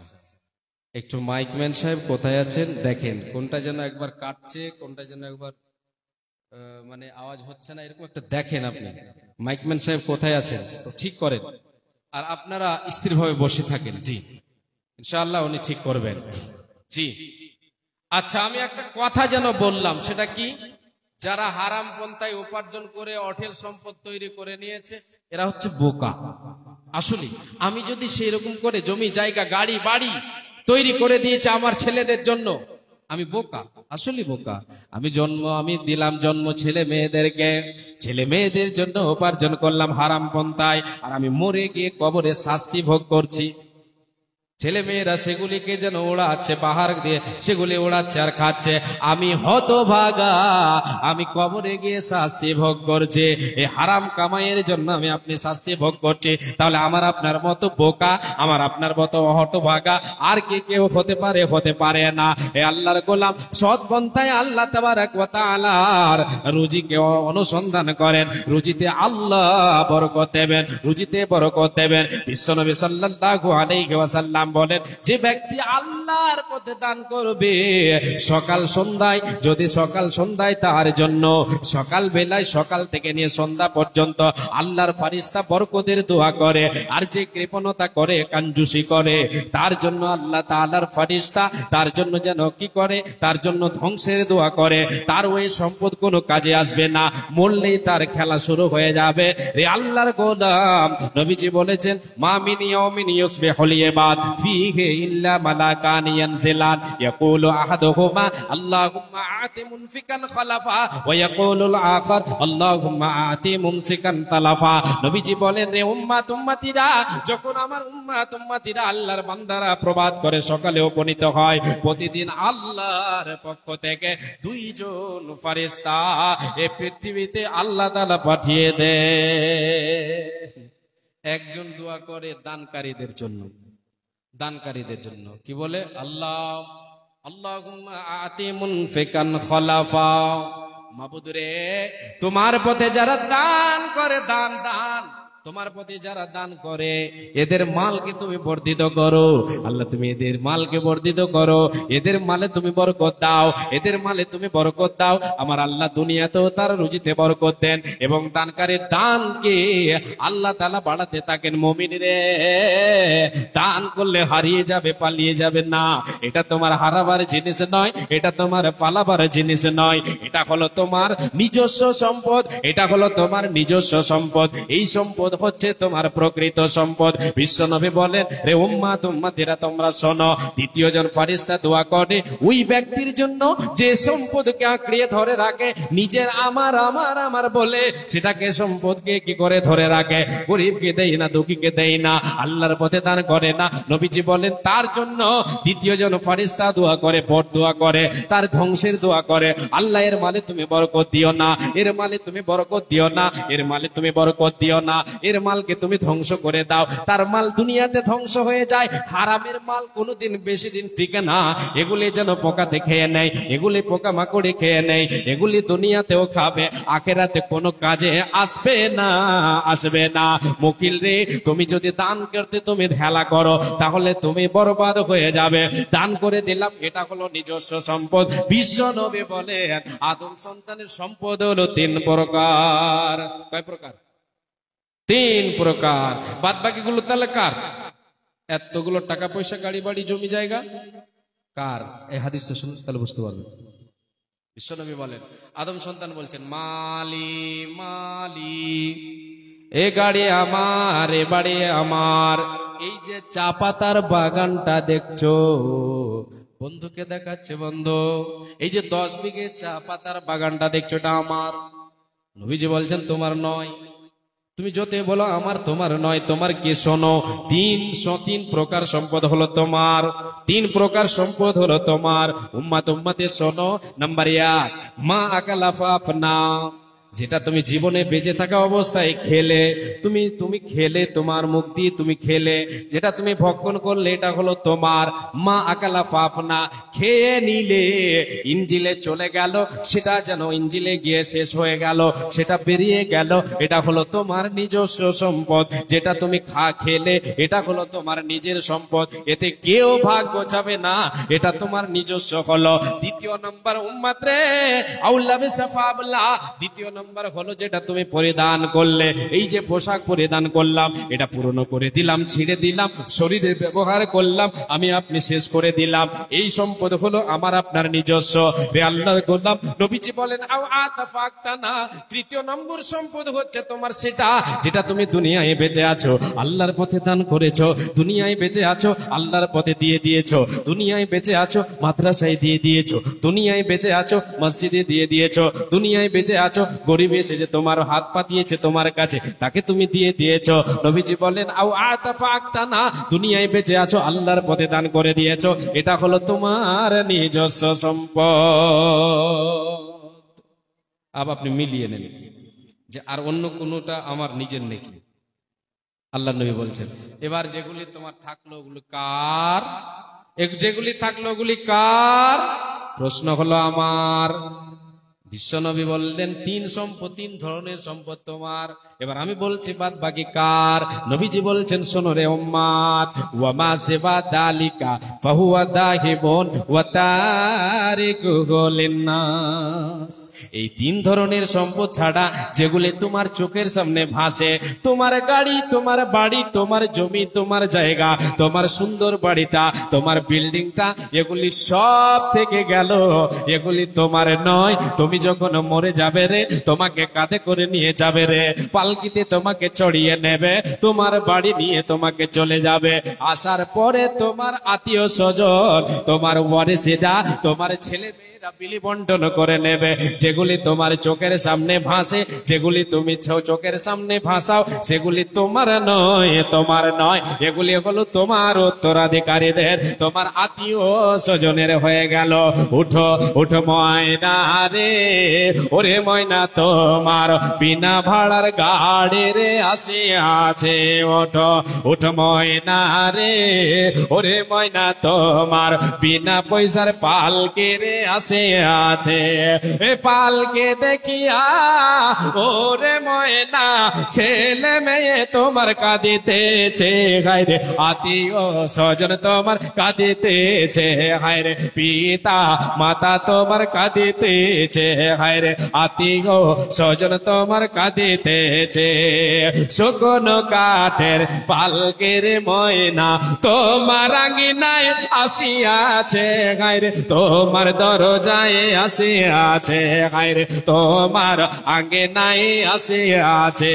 S2: একটু মাইকম্যান সাহেব কোথায় আছেন দেখেন, কোনটা যেন একবার কাটছে, কোনটা যেন একবার মানে আওয়াজ হচ্ছে না, এরকম একটা দেখেন আপনি। মাইকম্যান সাহেব কোথায় আছেন তো ঠিক করেন, আর আপনারা স্থিরভাবে বসে থাকেন। জি, ইনশাআল্লাহ উনি ঠিক করবেন। জি আচ্ছা, আমি একটা কথা যেন বললাম, সেটা কি? যারা হারাম পন্থায় উপার্জন করে অঢেল সম্পদ তৈরি করে নিয়েছে এরা হচ্ছে বোকা। আসলে আমি যদি সেই রকম করে জমি জায়গা গাড়ি বাড়ি তৈরি করে দিয়েছে আমার ছেলেদের জন্য, আমি বোকা, আসলে বোকা। আমি দিলাম জন্ম ছেলে মেয়েদের জন্য উপার্জন করলাম হারাম পন্থায়, আর আমি মরে গিয়ে কবরে শাস্তি ভোগ করছি। ছেলে মেয়েরা সেগুলিকে যেন ওড়াচ্ছে, পাহাড় দিয়ে সেগুলি ওড়াচ্ছে আর খাচ্ছে, আমি হতভাগা, আমি কবরে গিয়ে শাস্তি ভোগ করছি। এই হারাম কামাইয়ের জন্য আপনি শাস্তি ভোগ করছি। তাহলে আমার আপনার মতো বোকা, আমার আপনার মতো হতভাগা আর কে কেউ হতে পারে না। এ আল্লাহর গোলাম সৎ পন্থায় আল্লাহ তাবারক ওয়া তাআলার রুজিকে অনুসন্ধান করেন, রুজিতে আল্লাহ বরকত দেবেন, রুজিতে বরকত দেবেন। বিশ্বনবী সাল্লাল্লাহু আলাইহি ওয়াসাল্লাম বলেন, যে ব্যক্তি আল্লাহর পথে দান করবে সকাল সন্ধ্যায়, যদি সকাল সন্ধ্যায় তার জন্য সকাল বেলায় সকাল থেকে নিয়ে সন্ধ্যা পর্যন্ত আল্লাহর ফারিস্তা বরকতের দোয়া করে, আর যে কৃপণতা করে কাঞ্জুসি করে তার জন্য আল্লাহ তাআলার ফারিস্তা তার জন্য যেন কি করে, তার জন্য ধ্বংসের দোয়া করে। তার ওই সম্পদ কোনো কাজে আসবে না, মরলেই তার খেলা শুরু হয়ে যাবে। রে আল্লাহর গোলাম, নবীজি বলেছেন, মা মিন ইয়াউমিন ইউসবিহুল ইবাদ ফিহি ইল্লা মালাকানি ইয়ানজিলান ইয়াকুলু আহাদুহুমা আল্লাহুম্মা আতি মুনফিকান খালাফা ওয়া ইয়াকুলুল আখার আল্লাহুম্মা আতি মুমসিকান তালাফা। নবীজি বলেন, রে উম্মতিরা, যখন আমার উম্মতিরা আল্লাহর বান্দারা প্রবাদ করে সকালে উপনীত হয়, প্রতিদিন আল্লাহর পক্ষ থেকে দুইজন ফেরেশতা এই পৃথিবীতে আল্লাহ তাআলা পাঠিয়ে দেন। একজন দোয়া করে দানকারীদের জন্য, কি বলে, আল্লাহুম্মা আতি মুনফিকান খলাফা, মাবুদ রে তোমার পথে যারা দান করে, দান তোমার পথে যারা দান করে এদের মালকে তুমি বর্ধিত করো। আল্লাহ তুমি এদের মালকে বর্ধিত করো, এদের মালে তুমি বরকত দাও, এদের মালে তুমি বরকত দাও। আমার আল্লাহ দুনিয়াতেও তার রুজিতে বরকত দেন এবং দানকারীর দানকে আল্লাহ তাআলা বাড়াতে থাকেন। মুমিন রে, দান করলে হারিয়ে যাবে, পালিয়ে যাবে না। এটা তোমার হারাবার জিনিস নয়, এটা তোমার পালাবার জিনিস নয়, এটা হলো তোমার নিজস্ব সম্পদ, এটা হলো তোমার নিজস্ব সম্পদ। এই সম্পদ হচ্ছে তোমার প্রকৃত সম্পদ। বিশ্বনবী বলেন, রে উম্মতিরা তোমরা শোনো, দ্বিতীয় জন ফেরেশতা দোয়া করে ওই ব্যক্তির জন্য যে সম্পদকে আঁকড়িয়ে ধরে রাখে, নিজের আমার বলে সেটাকে সম্পদকে কি করে ধরে রাখে, গরিবকে দেয় না, দুঃখীকে দেয় না, আল্লাহর পথে দান করে না। নবীজি বলেন, তার জন্য দ্বিতীয় জন ফেরেশতা দোয়া করে, বদদোয়া করে, তার ধ্বংসের দোয়া করে। আল্লাহ এর মালে তুমি বরকত দিও না, এর মালে তুমি বরকত দিও না, এর মালে তুমি বরকত দিও না, এর মালকে তুমি ধ্বংস করে দাও। তার মাল দুনিয়াতে ধ্বংস হয়ে যায়। হারামের মাল কোনোদিন বেশি দিন টিকে না, এগুলি যেন পোকাতে খেয়ে নেয়, এগুলি পোকা মাকড়ে খেয়ে নেয়, এগুলি দুনিয়াতেও খাবে, আখেরাতে কোনো কাজে আসবে না। মুকিল রে, তুমি যদি দান করতে তুমি হেলা করো তাহলে তুমি বরবাদ হয়ে যাবে। দান করে দিলাম, এটা হলো নিজস্ব সম্পদ। বিশ্ব নবী বলেন, আদম সন্তানের সম্পদ হলো 3 প্রকার। কয় প্রকার? 3 প্রকার। বাদ বাকি গুলো তাহলে কার? এতগুলো টাকা পয়সা গাড়ি বাড়ি জমি জায়গা কার? এই হাদিসটা শুনুন, তাহলে বুঝতে পারবেন। বিশ্বনবী বলেন, আদম সন্তান বলছেন, মালি, এ গাড়ি আমার, এ বাড়ি আমার। এই যে চা পাতার বাগানটা দেখছো, বন্ধুকে দেখাচ্ছে, বন্ধু এই যে 10 বিঘে চা পাতার বাগানটা দেখছো, এটা আমার। নবীজি বলছেন, তোমার নয়। তুমি যত বলো আমার, তোমার নয়। তোমার কি? শোনো, 3 প্রকার সম্পদ হলো তোমার, 3 প্রকার সম্পদ হলো তোমার। উম্মতে শোনো। নাম্বার 1, মা আকালাফা আপনা, যেটা তুমি জীবনে বেঁচে থাকা অবস্থায় খেলে, তুমি খেলে, তোমার মুখ দিয়ে তুমি খেলে, যেটা তুমি ভক্ষণ করলে, এটা হলো তোমার। মা আকালা ফাফনা, খেয়ে নিলে ইঞ্জিলে চলে গেল, সেটা যেন ইঞ্জিলে গিয়ে শেষ হয়ে গেল, সেটা বেরিয়ে গেল, এটা হলো তোমার নিজস্ব সম্পদ। যেটা তুমি খেলে, এটা হলো তোমার নিজের সম্পদ, এতে কেউ ভাগ গোছাবে না, এটা তোমার নিজস্ব হলো। দ্বিতীয় নম্বর উম্মত রে, আউলা বিসাফাবলা, দ্বিতীয় নম্বর হলো যেটা তুমি পরিধান করলে, এই যে পোশাক পরিধান করলাম এটা পুরনো করে দিলাম, ছিঁড়ে দিলাম, শরীরে ব্যবহার করলাম, আমি আপনি শেষ করে দিলাম, এই সম্পদ হলো আমার আপনার নিজস্ব। রে আল্লাহর গোলাম, নবীজি বলেন আও আতাফাক্তানা, তৃতীয় নম্বর সম্পদ হচ্ছে তোমার সেটা যেটা তুমি দুনিয়ায় বেঁচে আছো আল্লাহর পথে দান করেছো, দুনিয়ায় বেঁচে আছো আল্লাহর পথে দিয়ে দিয়েছো, দুনিয়ায় বেঁচে আছো মাদ্রাসায় দিয়ে দিয়েছো, দুনিয়ায় বেঁচে আছো মসজিদে দিয়ে দিয়েছো, দুনিয়ায় বেঁচে আছো গরিব এসেছে তোমার হাত পাতিয়েছে তোমার কাছে তাকে তুমি দিয়ে দিয়েছো। নবীজি বলেন আও আতাফাক্তানা, দুনিয়ায় বেঁচে আছো আল্লাহর পথে দান করে দিয়েছো, এটা হলো তোমার নিজস্ব সম্পদ। আবার আপনি মিলিয়ে নেন যে আর অন্য কোনোটা আমার নিজের নাকি। আল্লাহ নবী বলছেন এবার যেগুলি তোমার থাকলো ওগুলো কার, যেগুলি থাকলো ওগুলি কার? প্রশ্ন হলো আমার। বিশ্বনবী বললেন তিন ধরনের সম্পদ তোমার। এবার আমি বলছি বাদ বাকি কার? নবীজি বলছেন শোনো রে উম্মাত, ওয়া মা সিবা দালিকা ফাহুয়া দাহিবুন ওয়া তারিকুহু লিন্নাস। এই তিন ধরনের সম্পদ ছাড়া যেগুলি তোমার চোখের সামনে ভাসে, তোমার গাড়ি, তোমার বাড়ি, তোমার জমি, তোমার জায়গা, তোমার সুন্দর বাড়িটা, তোমার বিল্ডিংটা, এগুলি সব থেকে গেল, এগুলি তোমার নয়। তুমি যখন মরে যাবে রে, তোমাকে কাঁধে করে নিয়ে যাবে রে, পালকিতে তোমাকে চড়িয়ে নেবে, তোমার বাড়ি নিয়ে তোমাকে চলে যাবে। আসার পরে তোমার আত্মীয় স্বজন, তোমার ওয়ারিসেরা, তোমার ছেলে মেয়েরা বিলি বন্টন করে নেবে। যেগুলি তোমার চোখের সামনে ভাসে, যেগুলি তুমি চোখের সামনে ভাসাও, সেগুলি তোমার নয়, তোমার নয়, এগুলি হলো তোমার উত্তরাধিকারীদের, তোমার আত্মীয় স্বজনের হয়ে গেল। উঠো উঠো ময়না রে, ওরে ময়না তোমার বিনা ভাড়ার গাড়ি রে আসে আছে। ওঠো উঠো ময়না রে, ওরে ময়না তোমার বিনা পয়সার পালকে রে আসে আছে। এ পালকে দেখিয়া ওরে ময়না ছেলে মেয়ে তোমার কাঁদিতেছে, হায়রে আত্মীয় স্বজন তোমার কাঁদিতেছে, হায়রে পিতা মাতা তোমার কাঁদিতেছে, হায়রে আত্মীয় স্বজন তোমার কাঁদিতেছে। শুকনো কাঠের পালকের ময়না তোমার আঙ্গিনায় আসিয়াছে, হায়রে তোমার দরজায় আসিয়াছে, হায়রে তোমার আঙ্গিনায় আসিয়াছে।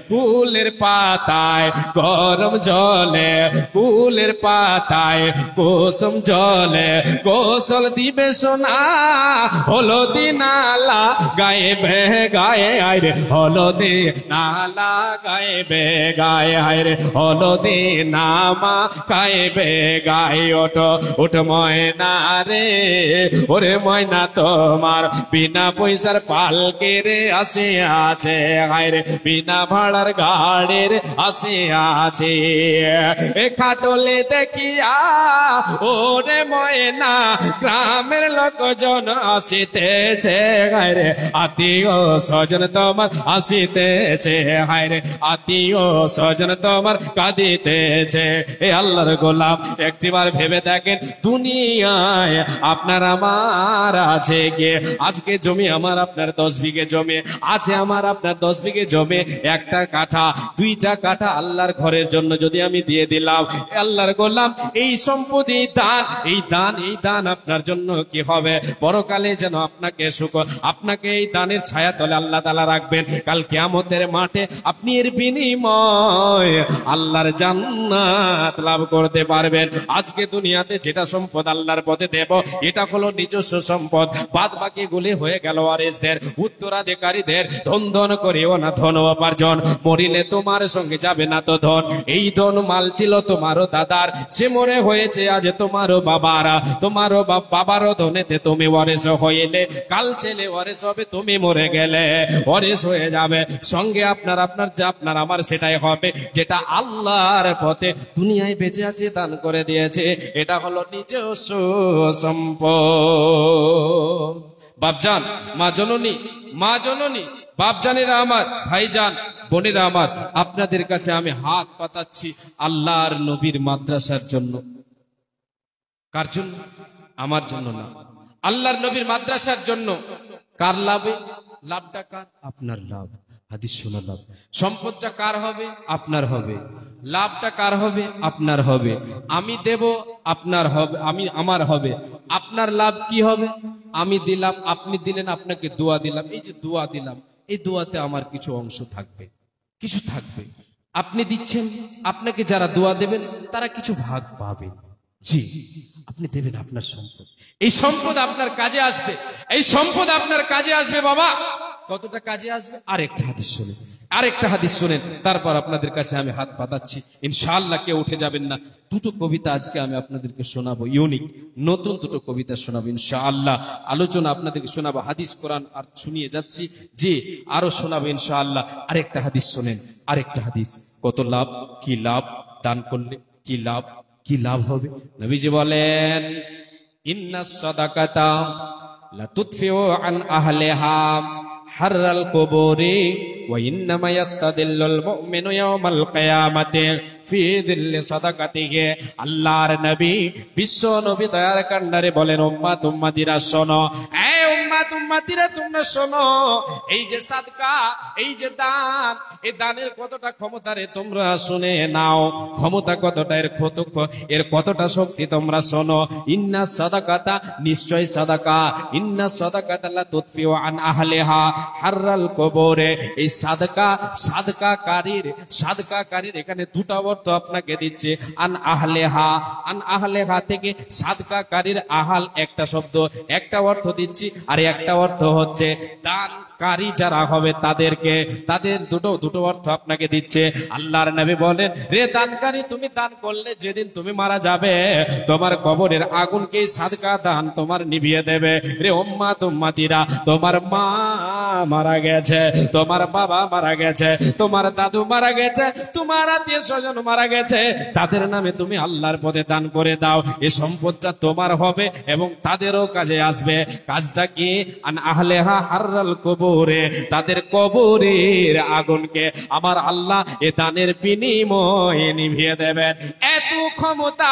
S2: ফুলের পাতায় গরম জলে, ফুলের পাতায় কুসুম জলে গোসল দিবে সোনা, হলদি নালা গায়েবে গায়ে, আইরে হলদি নালা গায়েবে গায়ে, আইরে হলদি নামা গায়েবে গায়ে। ওঠো ওঠো ময়না রে, ওরে ময়না তোমার বিনা পয়সার পালকে রে আসে আছে, আইরে বিনা ভাড়ার গাড়ির আসে আছে। এ খাটলে দেখিয়া ওরে ময়না গ্রামের লোকজন আসিতেছে, হায়রে আত্মীয় স্বজন তোমার আসিতেছে, হায়রে আত্মীয় স্বজন তোমার কাঁদিতেছে। এ আল্লাহর গোলাম একটিবার ভেবে দেখেন, দুনিয়ায় আপনার আমার আছে গিয়ে আজকে জমি আমার আপনার 10 বিঘে জমি আছে, আমার আপনার 10 বিঘে জমি, একটা কাঠা দুইটা কাঠা আল্লাহর ঘরের জন্য যদি আমি দিয়ে দিলাম, আল্লাহর গোলাম এই সম্পত্তি দান, এই দান, এই দান আপনার জন্য কি হবে? পরকালে যেন আপনাকে সুখ, আপনাকে এই দানের ছায়া তলে আল্লাহ তাআলা রাখবেন। কাল কিয়ামতের মাঠে আপনি এর বিনিময় আল্লাহর জান্নাত লাভ করতে পারবেন। আজকে দুনিয়াতে যেটা সম্পদ আল্লাহর পথে দেব, এটা হলো নিজস্ব সম্পদ, বাদ বাকি গুলি হয়ে গেল ওয়ারিসদের, উত্তরাধিকারীদের। ধন ধন করিও না ধন উপার্জন, মরিলে তোমার সঙ্গে যাবে না তো ধন। এই ধন মাল ছিল তোমারও দাদার, সে মরে হয়েছে আজ তোমারও বাবারা, তোমারও বাবারও ধনেতে তুমি ওয়ারিস হইলে, কাল ছেলে ওয়ারিস হবে, তুমি মরে গেলে ওয়ারিস হয়ে যাবে, সঙ্গে আপনার আপনার যা আপনার আমার সেটাই হবে, যেটা আল্লাহর পথে দুনিয়ায় বেঁচে আছে দান করে দিয়েছে, এটা হলো নিজস্ব সম্পদ। বাপজান, মা জননী, মা জননী, বাপজানেরা আমার, ভাইজান, বোনেরা আমার, আপনাদের কাছে আমি হাত পাতাচ্ছি আল্লাহর নবীর মাদ্রাসার জন্য। কার জন্য? আমার জন্য না, আল্লাহর নবীর মাদ্রাসার জন্য। কার লাভে? লাভটা কার? আপনার লাভ। হাদিস শোনা লাভ। সম্পদটা কার হবে? আপনার হবে। লাভটা কার হবে? আপনার হবে। আমি দেব, আপনার হবে, আমার হবে। আপনার লাভ কি হবে? আমি দিলাম, আপনি দিলেন, আপনাকে দোয়া দিলাম, এই যে দোয়া দিলাম, এই দোয়াতে আমার কিছু অংশ থাকবে, কিছু থাকবে। আপনি দিচ্ছেন, আপনাকে যারা দোয়া দেবেন তারা কিছু ভাগ পাবে। জি, আপনি দেবেন আপনার সম্পদ, এই সম্পদ আপনার কাজে আসবে, এই সম্পদ আপনার কাজে আসবে। বাবা, কতটা কাজে আসবে? আরেকটা হাদিস শুনেন, আরেকটা হাদিস শুনেন, তারপর আপনাদের কাছে আমি হাত পাতাচ্ছি, ইনশাআল্লাহ কেউ উঠে যাবেন না। দুটো কবিতা আজকে আমি আপনাদেরকে শোনাবো, ইউনিক নতুন দুটো কবিতা শোনাবো ইনশাআল্লাহ। আলোচনা আপনাদেরকে শোনাবো, হাদিস কোরআন আর শুনিয়ে যাচ্ছি, যে আরো শোনাবো ইনশাআল্লাহ। আরেকটা হাদিস শোনেন, আরেকটা হাদিস। কত লাভ, কি লাভ দান করলে, কি লাভ, কি লাভ হবে। নবীজি বলেন, ইন্নাস সাদাকাতা লা তুতফিউ আন আহলিহা হাররাল কুবুরি ওয়া ইন্নামা ইয়াস্তাদিল্লুল মুমিনু ইয়াওমাল কিয়ামাতি ফি যিল্লি সাদাকাতিহি। আল্লাহর নবী, বিশ্ব নবী দয়ার কান্ডারে বলেন, উম্মত উম্মতিরা শোনো, এই উম্মত উম্মতিরা তোমরা শোনো, এই যে সাদকা, এই যে দান, এই দানের কতটা ক্ষমতা রে তোমরা শুনে নাও। ক্ষমতা কতটা, এর কতটা শক্তি তোমরা শোনো। ইন্না সাদাকাতা, নিশ্চয় সাদাকা, ইন্না সাদাকাতা লা তুতফিউ আন আহলিহা হাররাল কুবুরে। এই সাদকা, সাদকাকারীর এখানে দুটো অর্থ আপনাকে দিচ্ছে। আন আহলিহা, আন আহলিহা থেকে সাদকাকারীর, আহাল একটা শব্দ, একটা অর্থ দিচ্ছি, আর একটা অর্থ হচ্ছে দানকারী যারা হবে তাদেরকে, তাদের দুটো অর্থ আপনাকে দিচ্ছে। আল্লাহর নবী বলেন, রে দানকারী, তুমি দান করলে যেদিন তুমি মারা যাবে, তোমার কবরের আগুনকে সাদকা দান তোমার নিভিয়ে দেবে। রে উম্মত উম্মতিরা, তোমার মা মারা গেছে, তোমার বাবা মারা গেছে, তোমার দাদু মারা গেছে, তোমার আত্মীয় স্বজন মারা গেছে, তাদের নামে তুমি আল্লাহর পথে দান করে দাও। এই সম্পদটা তোমার হবে এবং তাদেরও কাজে আসবে। কাজটা কি? আন আহলিহা হাররাল কুবুরে, তাদের কবরের আগুনকে আমার আল্লাহ এ দানের বিনিময়ে নিভিয়ে দেবেন। এত ক্ষমতা,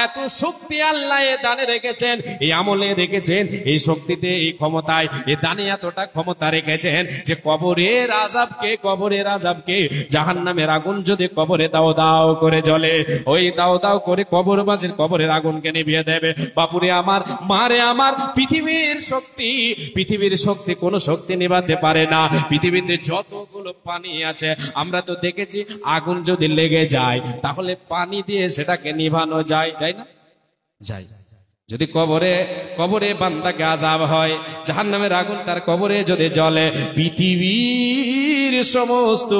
S2: এত শক্তি আল্লাহ এ দানে রেখেছেন, এই আমলে রেখেছেন, এই শক্তিতে, এই ক্ষমতায়, এ দানে এতটা ক্ষমতা রেখেছেন যে কবরের আযাবকে, জাহান্নামের আগুন যদি কবরে দাও দাও করে জ্বলে, ওই দাও দাও করে কবরবাসীর কবরের আগুনকে নিভিয়ে দেবে। বাপুরে আমার, মারে আমার, পৃথিবীর শক্তি কোন শক্তি নিভাতে পারে না। পৃথিবীতে যতগুলো পানি আছে, আমরা তো দেখেছি আগুন যদি লেগে যায় তাহলে পানি দিয়ে সেটাকে নিভানো যায়, যায় না? যায়। যদি কবরে বান্দাকে আযাব হয়, জাহান্নামের আগুন তার কবরে যদি জ্বলে, পৃথিবীর সমস্ত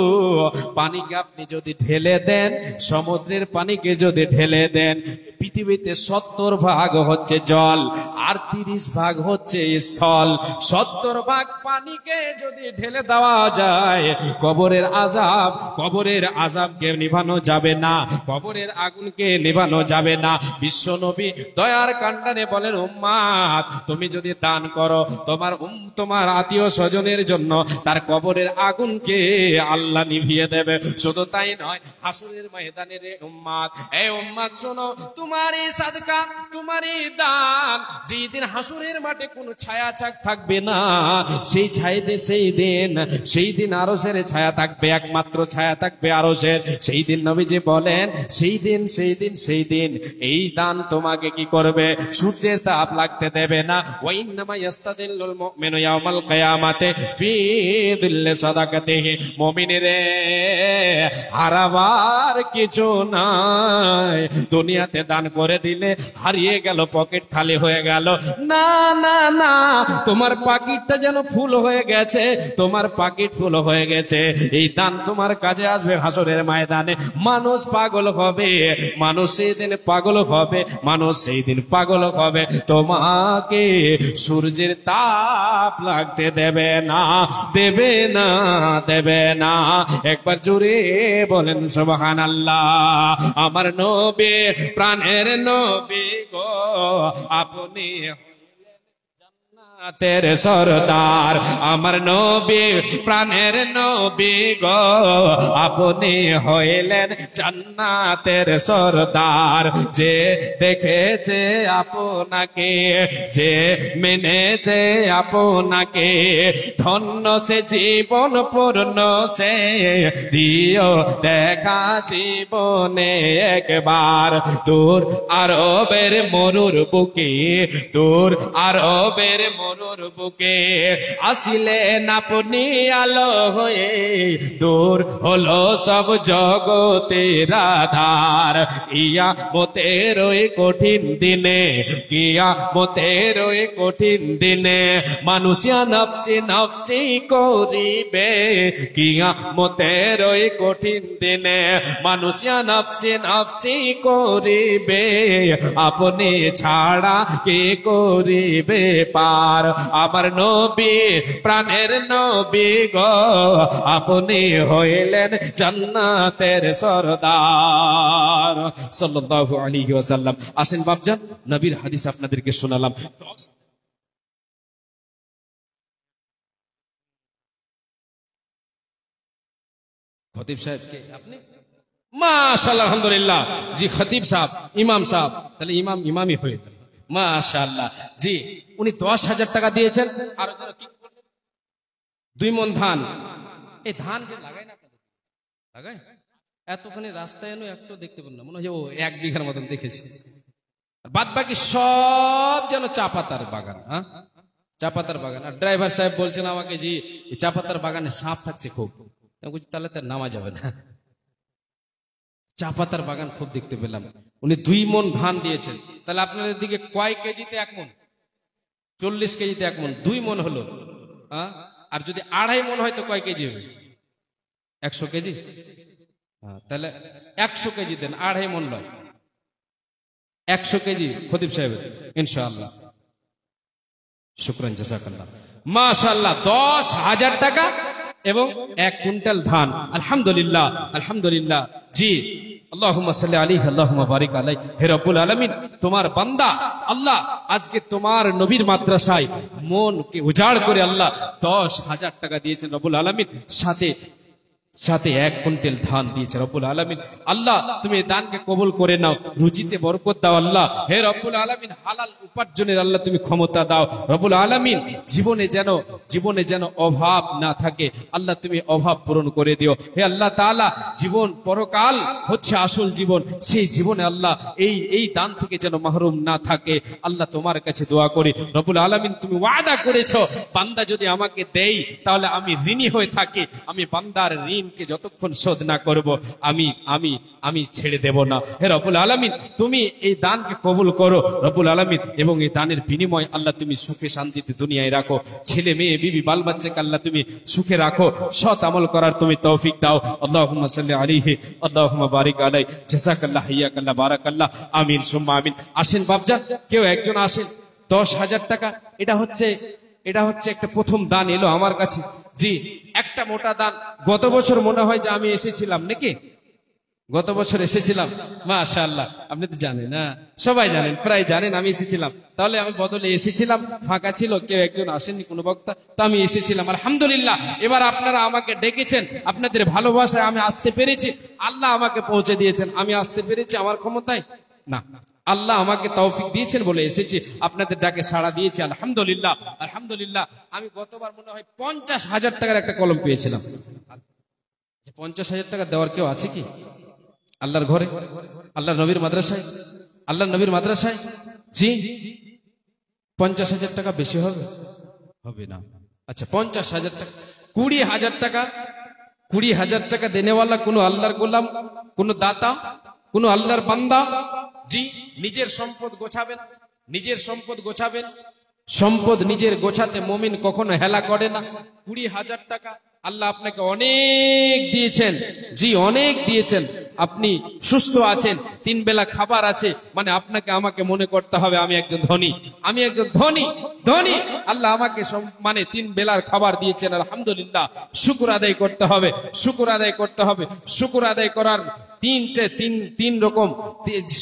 S2: পানিকে আপনি যদি ঢেলে দেন, সমুদ্রের পানিকে যদি ঢেলে দেন, পৃথিবীতে 70 ভাগ হচ্ছে জল আর 30 ভাগ হচ্ছে স্থল। 70 ভাগ পানিকে যদি ঢেলে দেওয়া যায়, কবরের আযাবকে নিভানো যাবে না, কবরের আগুনকে নিভানো যাবে না। বিশ্ব নবী দয়ার কান্ডারে বলেন, উম্মত, তুমি যদি দান করো, তোমার আত্মীয় স্বজনের জন্য তার কবরের আগুনকে আল্লাহ নিভিয়ে দেবে। শুধু তাই নয়, হাসরের ময়দানে রে উম্মত, এই উম্মত শোনো, তোমার এই সাদকা, তোমার এই দান, যেই দিন হাসরের মাঠে কোনো ছায়া চাক থাকবে না, সেই দিন আরশের ছায়া থাকবে, একমাত্র ছায়া থাকবে আরশের। সেই দিন নবীজি বলেন, সেই দিন এই দান তোমাকে কি করবে? সূর্যের তাপ লাগতে দেবে না। ওয়া ইন্নামা ইয়াস্তাদিল্লুল মুমিনু ইয়াওমাল কিয়ামাতি ফি যিল্লি সাদাকাতিহি। মুমিনেরে, হারাবার কিছু নাই। দুনিয়াতে দান করে দিলে হারিয়ে গেল, পকেট খালি হয়ে গেল, না না না, তোমার পাকিটটা যেন ফুল হয়ে গেছে, তোমার পাকিট ফুল হয়ে গেছে। এই দান তোমার কাজে আসবে হাসরের ময়দানে। মানুষ পাগল হবে, মানুষ সেই দিন পাগল হবে, মানুষ সেই দিন পাগল হবে। তোমাকে সূর্যের তাপ লাগতে দেবে না, দেবে না, দেবে না। একবার জোরে বলেন সুবহানাল্লাহ। আমার নবী, প্রাণের নবী গো, আপনি তের সরদার আমার নবী প্রাণের নবী গো আপনি হইলেন জান্নাতের সরদার যে দেখেছে আপনাকে যে মেনেছে আপনাকে ধন্য সে জীবন পূর্ণ সে দিও দেখা জীবনে একবার দূর আরবের মরুর বুকে দূর আরবের মরুর বুকে আসিলেন আপনি আলো হয়ে দূর হলো সব জগতের আধার ইয়া মতের ওই কঠিন দিনে কিয়া মতের ওই কঠিন দিনে মানুষিয়া নফসি নফসি করিবে কিয়া মতের ওই কঠিন দিনে মানুষিয়া নফসি নফসি করিবে আপনি ছাড়া কে করিবে পার আমার নবী প্রাণের নবী গো আপনি হইলেন জান্নাতের সরদার সাল্লাল্লাহু আলাইহি ওয়াসাল্লাম। আসেন বাপজান নবীর হাদিস আপনাদেরকে শোনালাম। খতিব সাহেব কে আপনি? মাশাআল্লাহ আলহামদুলিল্লাহ। জি খতিব সাহেব ইমাম সাহেব, তাহলে ইমামই হয়ে গেল মাশাআল্লাহ। জি উনি 10,000 টাকা দিয়েছেন। আর কি 2 মণ ধান। এই ধান যে লাগায় না আপনাদের লাগায় এতখানি রাস্তায় এনে একটু দেখতে পান না, মনে হয় ও 1 বিঘার মতন দেখেছি। বাদ বাকি সব যেন চা পাতার বাগান। হ্যাঁ চা পাতার বাগান। আর ড্রাইভার সাহেব বলছেন আমাকে জি চা পাতার বাগানে সাপ থাকছে খুব। তাহলে তার নামা যাবে না। চা পাতার বাগান খুব দেখতে পেলাম। উনি 2 মণ ধান দিয়েছেন। তাহলে আপনাদের দিকে কয় কেজিতে 1 মণ? 40 কেজিতে 1 মণ, 2 মণ হলো। আর যদি 2.5 মণ হয় তো কয় কেজি হবে? 100 কেজি। তাহলে 100 কেজি দেন, 2.5 মণ লয়, 100 কেজি খতিব সাহেবের ইনশাআল্লাহ। শুকরান জাযাকাল্লাহ মাশাআল্লাহ। 10,000 টাকা এবং 1 কুইন্টাল ধান। আলহামদুলিল্লাহ আলহামদুলিল্লাহ। জি আল্লাহুম্মা সাল্লি আলাইহি আল্লাহুম্মা বারিক আলাইহি। হে রব্বুল আলামিন তোমার বান্দা আল্লাহ আজকে তোমার নবীর মাদ্রাসায় মনকে উজাড় করে আল্লাহ 10,000 টাকা দিয়েছেন রব্বুল আলামিন, সাথে 1 কুইন্টাল ধান দিয়েছে রব্বুল আলামিন। আল্লাহ তুমি এই দানকে কবুল করে নাও, রুজিতে বরকত দাও আল্লাহ। হে রব্বুল আলামিন হালাল উপার্জনের আল্লাহ তুমি ক্ষমতা দাও রব্বুল আলামিন। জীবনে যেন অভাব না থাকে আল্লাহ তুমি অভাব পূরণ করে দিও। হে আল্লাহ তাআলা জীবন পরকাল হচ্ছে আসল জীবন, সেই জীবনে আল্লাহ এই দান থেকে যেন মাহরুম না থাকে আল্লাহ তোমার কাছে দোয়া করি রব্বুল আলামিন। তুমি ওয়াদা করেছো বান্দা যদি আমাকে দেই তাহলে আমি ঋণী হয়ে থাকি, আমি বান্দার ঋণকে যতক্ষণ শোধ না করব আমি ছেড়ে দেব না। হে রব্বুল আলামিন তুমি এই দানকে কবুল করো রব্বুল আলামিন, এবং এই দানের বিনিময় আল্লাহ তুমি সুখে শান্তিতে দুনিয়ায় রাখো, ছেলে মেয়ে বিবি বাল বাচ্চাকে আল্লাহ তুমি সুখে রাখো, সৎ আমল করার তুমি তৌফিক দাও। আল্লাহুম্মা সাল্লি আলাইহি আল্লাহুম্মা বারিক আলাইহি। জাযাকাল্লাহ হিয়াকাল্লাহ বারাকাল্লাহ। আমিন সুম্মা আমিন। আসেন বাপজান কেউ একজন আসেন। 10,000 টাকা এটা হচ্ছে একটা প্রথম দান এলো আমার কাছে। জি একটা মোটা দান। গত বছর মনে হয় যে আমি এসেছিলাম নাকি? গত বছর এসেছিলাম মাশাআল্লাহ। আপনি তো জানেন না, সবাই জানেন, প্রায় জানেন আমি এসেছিলাম। তাহলে আমি বদলে এসেছিলাম, ফাঁকা ছিল, কেউ একজন আসেননি কোনো বক্তা, তো আমি এসেছিলাম আলহামদুলিল্লাহ। এবার আপনারা আমাকে ডেকেছেন, আপনাদের ভালোবাসায় আমি আসতে পেরেছি, আল্লাহ আমাকে পৌঁছে দিয়েছেন। আমি আসতে পেরেছি আমার ক্ষমতায় না, আল্লাহ আমাকে তৌফিক দিয়েছেন বলে এসেছি, আপনাদের ডাকে সাড়া দিয়েছি আলহামদুলিল্লাহ আলহামদুলিল্লাহ। আমি গতবার মনে হয় 50,000 টাকার একটা কলম পেয়েছিলাম। 50,000 টাকা দেওয়ার কেউ আছে কি আল্লাহর ঘরে, আল্লাহর নবীর মাদ্রাসায়? জি 50,000 টাকা বেশি হবে না? আচ্ছা 50,000 টাকা, 20,000 টাকা, 20,000 টাকা দেনেওয়ালা কোন আল্লাহর গোলাম, কোন দাতা, কোন আল্লাহর বান্দা। জি নিজের সম্পদ গোছাবেন, সম্পদ নিজের গোছাতে মুমিন কখনো হেলা করে না। 20,000 টাকা আল্লাহ আপনাকে অনেক দিয়েছেন, জি অনেক দিয়েছেন। আপনি সুস্থ আছেন, 3 বেলা খাবার আছে, মানে আপনাকে আমাকে মনে করতে হবে আমি একজন ধনী, আমি একজন ধনী ধনী। আল্লাহ আমাকে মানে 3 বেলার খাবার দিয়েছেন, আলহামদুলিল্লাহ। শুকর আদায় করতে হবে, শুকর আদায় করতে হবে। শুকর আদায় করার তিন রকম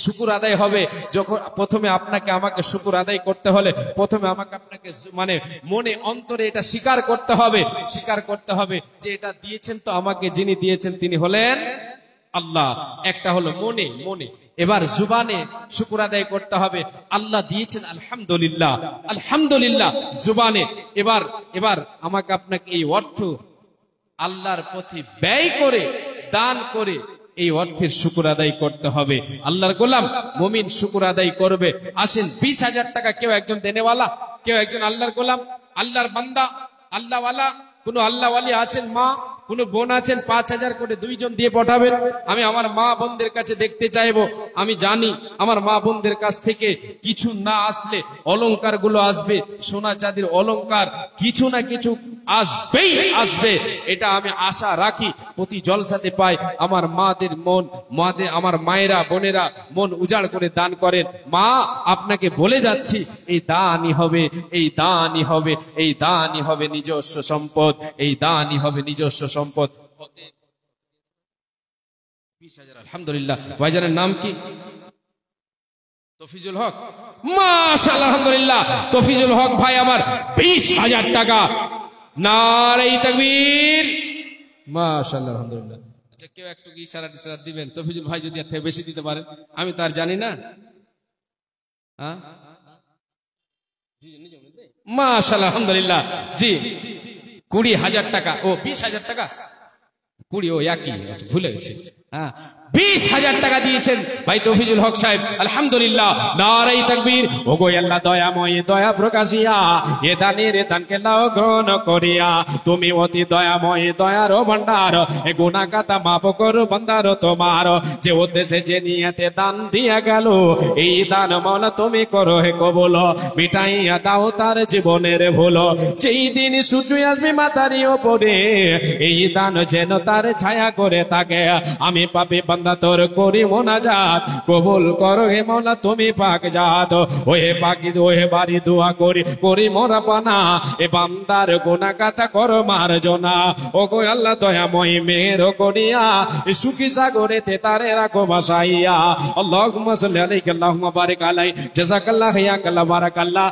S2: শুকর আদায় হবে। যখন প্রথমে আপনাকে আমাকে শুকর আদায় করতে হলে প্রথমে আমাকে আপনাকে মানে মনে অন্তরে এটা স্বীকার করতে হবে, স্বীকার করতে হবে যে এটা দিয়েছেন তো আমাকে, যিনি দিয়েছেন তিনি হলেন আল্লাহ। একটা হলো মনে মনে। এবার জুবানে শুকর আদায় করতে হবে, আল্লাহ দিয়েছেন আলহামদুলিল্লাহ আলহামদুলিল্লাহ জুবানে। এবার আমাকে আপনাকে এই অর্থ আল্লাহর পথে ব্যয় করে দান করে এই অর্থের শুকর আদায় করতে হবে। আল্লাহর গোলাম মুমিন শুকর আদায় করবে। আসেন 20,000 টাকা কেউ একজন দেনেওয়ালা, কেউ একজন আল্লাহর গোলাম, আল্লাহর বান্দা, আল্লাহওয়ালা, কোন আল্লাহওয়ালি আছেন, মা কোন বোন আছেন, 5,000 করে 2 জন দিয়ে পাঠাবেন। আমি আমার মা বোনদের কাছে দেখতে চাইবো। আমি জানি আমার মা বোনদের কাছ থেকে কিছু না আসলে অলংকার গুলো আসবে, সোনা চাঁদির অলংকার কিছু না কিছু আসবেই আসবে, এটা আমি আশা রাখি। প্রতি জলসাতে পাই আমার মাদের মন, আমার মায়েরা বোনেরা মন উজাড় করে দান করেন। মা আপনাকে বলে যাচ্ছি, এই দানই হবে, এই দানই হবে, এই দানই হবে নিজস্ব সম্পদ, এই দানই হবে নিজস্ব সম্পদ। 20,000 আলহামদুলিল্লাহ। ভাইজানের নাম কি? তফিজুল হক। মাশাআল্লাহ আলহামদুলিল্লাহ। তফিজুল হক ভাই আমার 20,000 টাকা। নারে তাকবীর। মাশাআল্লাহ আলহামদুলিল্লাহ। আচ্ছা কেউ একটু ইশারা দিবেন, তফিজুল ভাই যদি এর থেকে বেশি দিতে পারেন। আমি তো আর জানি না। হ্যাঁ মাশাআল্লাহ আলহামদুলিল্লাহ। জি 20,000 টাকা। ও 20,000 টাকা, 20 ও একই, ভুলে গেছি। হ্যাঁ 20,000 টাকা দিয়েছেন ভাই তৌফিজুল হক সাহেব, আলহামদুলিল্লাহ। নারে তাকবীর। ও গো আল্লাহ দয়াময় দয়া প্রকাশিয়া এ দানের দানকে নাও গ্রহণ করিয়া, তুমি অতি দয়াময় দয়ার ভান্ডার, এ গুনাহ কাতা মাফ করো বান্দার তোমার। যে উদ্দেশ্যে যে নিয়তে দান দিয়া গেল, এই দান মাওলা তুমি করো হে কবুল, মিটাইয়া দাও তার জীবনের ভুল। যেই দিন সূর্য আসবে মাথার উপরে, এই দান যেন তার ছায়া করে থাকে। আমি পাপী বান্দা তোর করি মোনাজাত, কবুল করো হে মাওলা তুমি পাক জাত। ওহে পাকি ওহে বাড়ি দোয়া করি মোরা পানা, এ বান্দার গুনাহ কাতা করো মার্জনা। ও গো আল্লাহ দয়াময় মেহের করিয়া, সুখী সাগরেতে তারে রাখো ভাসাইয়া। আল্লাহুম্মা সাল্লি আলাইহি আল্লাহুম্মা বারিক আলাই, জাযাকাল্লাহ ইয়াকাল্লাহ বারাকাল্লাহ,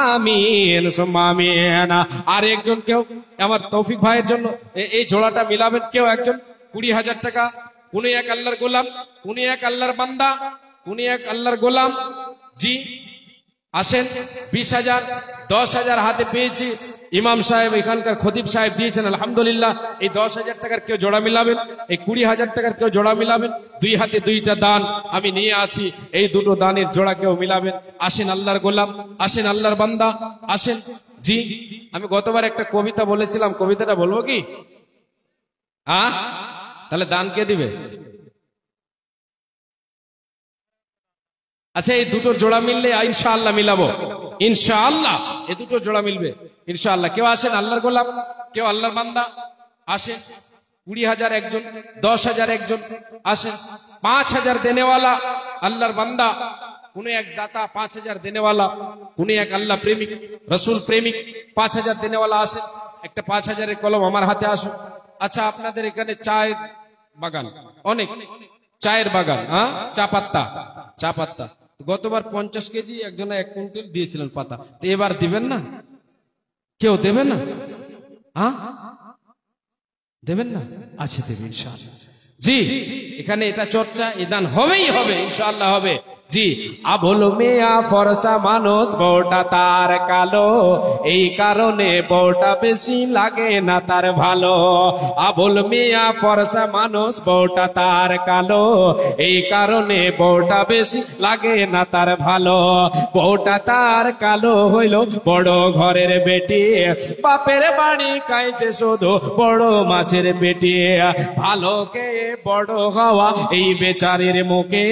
S2: আমিন সুম্মা আমিন। আর একজন কেউ আমার তৌফিক ভাইয়ের জন্য এই জোড়াটা মিলাবেন, কেউ একজন। 20,000 টাকা। উনি এক আল্লাহর গোলাম, উনি এক আল্লাহর বান্দা, উনি এক আল্লাহর গোলাম। জি আসেন। 20,000, 10,000 হাতে পেয়েছি। ইমাম সাহেব এখানকার খতিব সাহেব দিয়েছেন আলহামদুলিল্লাহ। এই 10,000 টাকার কেউ জোড়া মিলাবেন, এই 20,000 টাকার কেউ জোড়া মিলাবেন। 2 হাতে 2টা দান আমি নিয়ে আছি, এই 2টো দানের জোড়া কেউ মিলাবেন। আসেন আল্লাহর গোলাম, আসেন আল্লাহর বান্দা, আসেন। জি আমি গতবার একটা কবিতা বলেছিলাম, কবিতাটা বলবো কি? তাহলে দান কে দিবে? আচ্ছা এই 2টোর জোড়া মিললে ইনশাআল্লাহ মিলাবো, ইনশাআল্লাহ এই 2টোর জোড়া মিলবে ইনশাআল্লাহ। কেউ আসেন আল্লাহর গোলাম, কেউ আল্লাহর বান্দা, আসেন। 20,000 একজন, 10,000 একজন, আসেন। 5,000 দেনেওয়ালা আল্লাহর বান্দা, উনি এক দাতা। 5,000 দেনেওয়ালা, উনি এক আল্লাহ প্রেমিক, রসুল প্রেমিক। 5,000 দেনেওয়ালা আসেন। একটা 5,000-এর কলম আমার হাতে আসুন। আচ্ছা আপনাদের এখানে চায়ের বাগান, অনেক চায়ের বাগান, চা পাত্তা। গতবার 50 কেজি একজন 1 কুইন্টাল দিয়েছিলেন পাতা, তো এবার দিবেন না? কেউ দেবেন না? দেবেন না? আছে দেবে ইনশাআল্লাহ। জি এখানে এটা চর্চা, এই দান হবেই হবে ইনশাআল্লাহ হবে। জি আবুল মিয়া ফরসা মানুষ, বউটা তার কালো, এই কারণে বউটা বেশি লাগে না তার ভালো। আবুল মিয়া ফরসা মানুষ, বউটা তার কালো, এই কারণে বউটা বেশি লাগে না তার ভালো। বউটা তার কালো হইল বড় ঘরের বেটি, বাপের বাড়ি খাইছে শুধু বড় মাছের পেটি। ভালো কে বড় হওয়া এই বেচারির মুখে,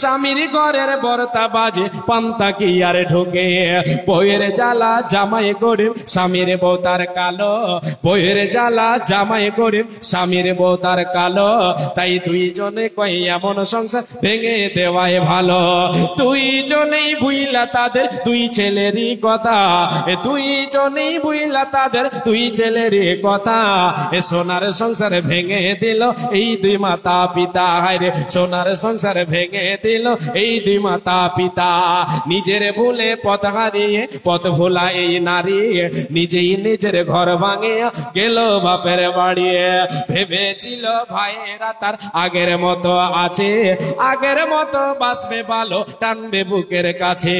S2: স্বামীর ঘরের বর্তা বাজে পান্তা কি আর ঢোকে। বইয়ের জ্বালা জামাই গরিব, স্বামীর বউ তার কালো, বইয়ের জ্বালা জামাই গরিব, স্বামীর বউ তার কালো। তাই দুইজনে কই এমন সংসার ভেঙে দেওয়াই ভালো। দুইজনেই বুইলা তাদের দুই ছেলেরই কথা, দুইজনেই বুইলা তাদের দুই ছেলেরই কথা। সোনার সংসার ভেঙে দিল এই দুই মাতা পিতা, হায়রে সোনার সংসার ভেঙে দিল এই দুই মাতা পিতা। নিজের ভুলে পথ হারিয়ে পথ ভোলা এই নারী, নিজেই নিজের ঘর ভাঙিয়া গেল বাপের বাড়ি। ভেবেছিল ভাইয়েরা তার আগের মতো আছে, আগের মতো বাঁচবে ভালো টানবে বুকের কাছে।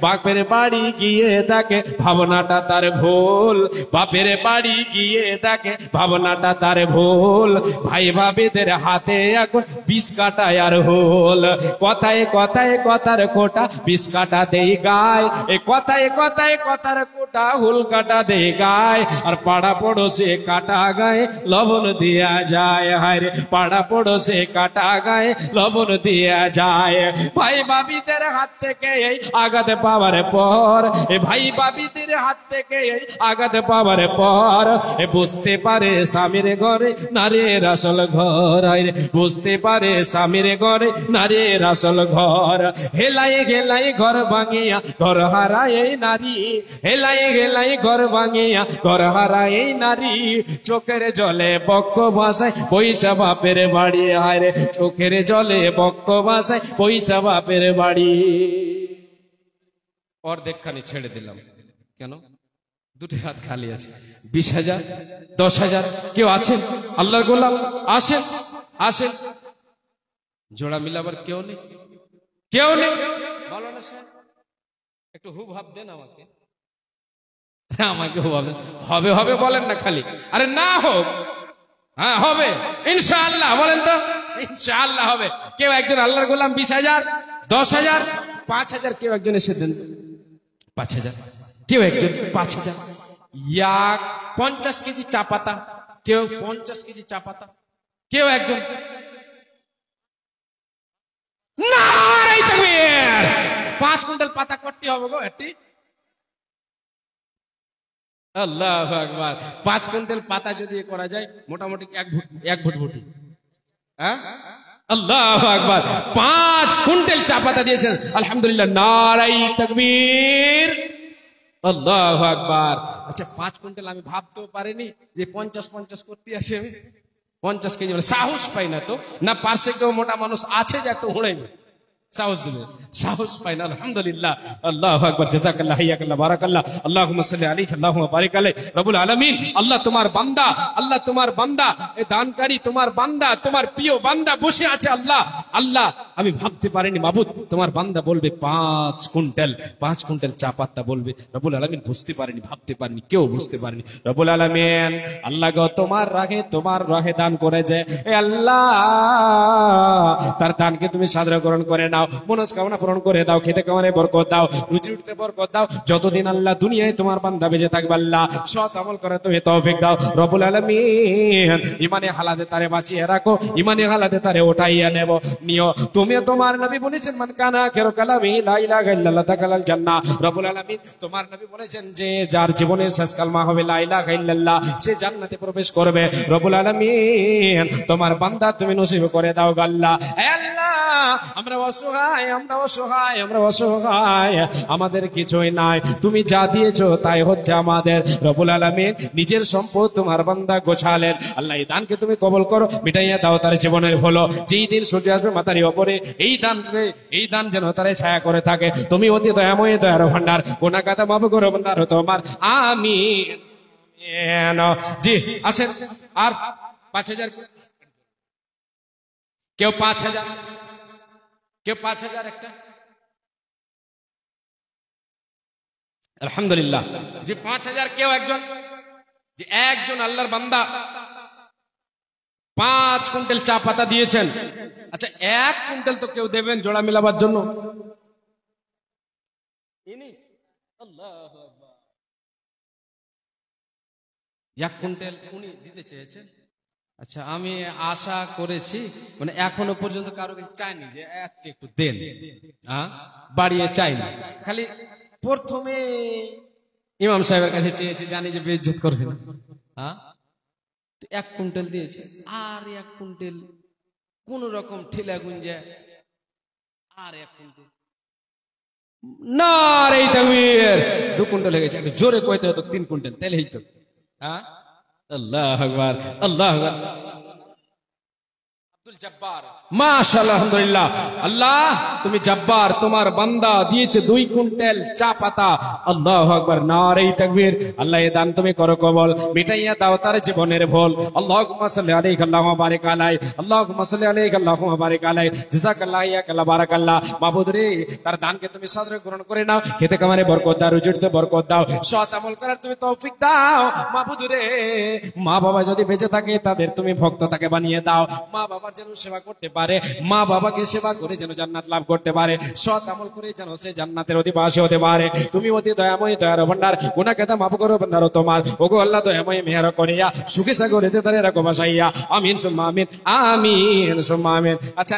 S2: বাপের বাড়ি গিয়ে দেখে ভাবনাটা তার ভুল, বাপের বাড়ি গিয়ে দেখে ভাবনাটা তার ভুল। ভাই ভাবিদের হাতে এখন বিষ কাটা আর হোল। কথায় কথায় কথার কোটা বিষ কাটা দেই গায়, এ কথায় কথায় কথার কোটা হুল কাটা দেই গায়। আর পাড়া পড়োশে কাটা গায়ে লবণ দিয়া যায়, হায় রে পাড়া পড়োশে কাটা গায়ে লবণ দিয়া যায়। ভাই ভাবিদের হাত থেকে এই আঘাত পাওয়ার পর, এ ভাই ভাবিদের হাত থেকে এই আঘাত পাওয়ার পর বুঝতে পারে স্বামীর ঘরে নারীর আসল ঘর, বুঝতে পারে স্বামীর ঘরে নারীর আসল ঘর। হেলাই গেলাই ঘর ভাঙিয়া ঘর হারায় এই নারী, হেলাই গেলাই ঘর ভাঙিয়া ঘর হারায় এই নারী। চোখের জলে বক্ষ ভাষায় পয়সা বাপের বাড়ি, হায় রে চোখের জলে বক্ষ ভাষায় পয়সা বাপের বাড়ি। অর্ধেকখানি ছেড়ে দিলাম, কেন? দুটি হাত খালি আছে। 20,000, 10,000 কেউ আছেন? আল্লাহর গোলাম আসেন, আসেন। জোড়া মিলাবার কেউ নেই, কেউ নেই। বলো না স্যার, একটু হুব ভাব দেন আমাকে, আমাকে হুব ভাব দেন। হবে হবে বলেন না খালি, আরে না হোক, হ্যাঁ হবে ইনশাআল্লাহ, বলেন তো ইনশাআল্লাহ হবে। কেউ একজন আল্লাহর গোলাম 20,000, 10,000, 5,000 কেউ একজন এসে দেন। 5,000 কেউ একজন, 5,000। 50 কেজি চা পাতা, কেউ 50 কেজি চা পাতা, কেউ একজন। নারায়ে তাকবীর। 5 কুইন্টাল পাতা করতে হবে গো এটি। আল্লাহু আকবার। 5 কুইন্টাল পাতা যদি করা যায় মোটামুটি 1 ভুটভুটি। হ্যাঁ, আল্লাহু আকবার। 5 কুইন্টাল চা পাতা দিয়েছেন, আলহামদুলিল্লাহ, নারায়ে তাকবীর, আল্লাহু আকবার। আচ্ছা 5 কুইন্টাল আমি ভাবতেও পারিনি যে 50 করতে আসে। আমি 50 কেজি মানে সাহস পাই না তো, না পার্শ্বে কেউ মোটা মানুষ আছে যে একটু উড়াইবে, সাহস দিবে, সাহস পাই না। আলহামদুলিল্লাহ, আল্লাহু আকবার, জাযাকাল্লাহ, হাইয়াকাল্লাহ, বারাকাল্লাহ, আল্লাহুম্মা সাল্লি আলাইহি, আল্লাহুম্মা বারিক আলাইহি। রব্বুল আলামিন, আল্লাহ তোমার বান্দা, আল্লাহ তোমার বান্দা, এই দানকারী তোমার বান্দা, তোমার প্রিয় বান্দা বসে আছে। আল্লাহ, আল্লাহ আমি ভাবতে পারিনি মাবুদ তোমার বান্দা বলবে 5 কুইন্টাল চা পাতা বলবে। রব্বুল আলামিন বুঝতে পারিনি, ভাবতে পারিনি, কেউ বুঝতে পারিনি। রব্বুল আলামিন, আল্লাহ গো তোমার রাহে দান করেছে, এ আল্লাহ তার দানকে তুমি সাদরগ্রহণ করে নাও, মনস্কামনা পূরণ করে দাও, খেতে খাওয়ারে বরকত দাও, রুজি উঠতে বরকত দাও। যতদিন আল্লাহ দুনিয়ায় তোমার বান্দা বেঁচে থাকবে আল্লাহ সৎ আমল করে তুমি তৌফিক দাও। রব্বুল আলামিন, ইমানে হালাতে তারে বাঁচিয়ে রাখো, ইমানে হালাতে তারে উঠাইয়া নেব নিও। তুমি তোমার নবী বলেছেন, মান কানা আখিরু কালামি লা ইলাহা ইল্লাল্লাহ দাখালাল জান্নাহ। রব্বুল আলামিন তোমার নবী বলেছেন যে যার জীবনের শেষ কালমা হবে লা ইলাহা ইল্লাল্লাহ, সে জান্নাতে প্রবেশ করবে। রব্বুল আলামিন তোমার বান্দা তুমি নসিব করে দাও আল্লাহ। হে আল্লাহ, আমরা অসহায়, আমরা অসহায়, আমরা অসহায়, আমাদের কিছুই নাই, তুমি যা দিয়েছো তাই হচ্ছে আমাদের। রব্বুল আলামিন নিজের সম্পদ তোমার বান্দা গোছালেন, আল্লাহ এই দানকে তুমি কবুল করো, মিটাইয়া দাও তার জীবনের হলো। যেই দিন সূর্য আসবে মাথার উপরে, এই দান যেন তারে ছায়া করে থাকে। তুমি অতি দয়াময়, দয়ার ভান্ডার, গুনাহ খাতা মাফ করো ভান্ডার তোমার, আমিন। জি আসেন। আর 5,000 কেউ 5,000, কেউ 5,000 একটা, আলহামদুলিল্লাহ। যে 5,000 কেউ একজন, যে একজন আল্লাহর বান্দা 5 কুইন্টাল চা পাতা দিয়েছেন। আচ্ছা 1 কুইন্টাল তো কেউ দেবেন জোড়া মিলাবার জন্য। আল্লাহু আকবার। 1 কুইন্টাল উনি দিতে চেয়েছেন, আচ্ছা, আমি আশা করেছি মানে এখনো পর্যন্ত কারো কাছে চাইনি যে একটু দেন, বাড়িয়ে চাইনি, খালি প্রথমে ইমাম সাহেবের কাছে চেয়েছি, জানি যে বেইজ্জত করবে না। 1 কুইন্টাল দিয়েছে, আর 1 কুইন্টাল কোন রকম ঠেলা গুঞ্জে, আর 1 কুইন্টাল না রে তাকবীর, 2 কুইন্টাল হয়ে গেছে। একটু জোরে কইতে হতো 3 কুইন্টাল, তাহলে হইতো। আল্লাহু আকবার, আল্লাহু আকবার। আব্দুল জব্বার, মাশাআল্লাহ, আলহামদুলিল্লাহ। আল্লাহ তুমি জব্বার, তোমার বান্দা দিয়েছে 2 কুইন্টাল চা পাতা। আল্লাহু আকবার, নারে তাকবীর। আল্লাহ এ দান তুমি করো কবুল, মিটাইয়া দাও তার জীবনের ভুল। আল্লাহুম্মা সাল্লি আলাইহি আল্লাহুম্মা বারিক আলাইহি, আল্লাহুম্মা সাল্লি আলাইহি আল্লাহুম্মা বারিক আলাইহি, জাযাকাল্লাহু ইয়াকাল্লাহ বারাকাল্লাহ। মাবুদ রে, তার দানকে তুমি সাদরে গ্রহণ করে নাও, খেতে কামারে বরকত দাও, রুজিতে বরকত দাও, সৎ আমল করার তুমি তৌফিক দাও। মাবুদ রে, মা বাবা যদি বেঁচে থাকে তাদের তুমি ভক্ত তাকে বানিয়ে দাও। মা বাবার যেন সেবা করতে পারে, মা বাবাকে সেবা করে যেন জান্নাত লাভ করতে পারে, সৎ আমল করে যেন সে জান্নাতের অধিবাসী হতে পারে। তুমি অতি দয়াময়, দয়ার ভান্ডার, গুনাহ কেদা মাফ করো বান্দারো তোমার। ওগো আল্লাহ দয়াময় মেহের করিয়া, সুখে সাগরেতে তারে রাখো বাসাইয়া। আমিন সুম্মা আমিন, আমিন সুম্মা আমিন। আচ্ছা,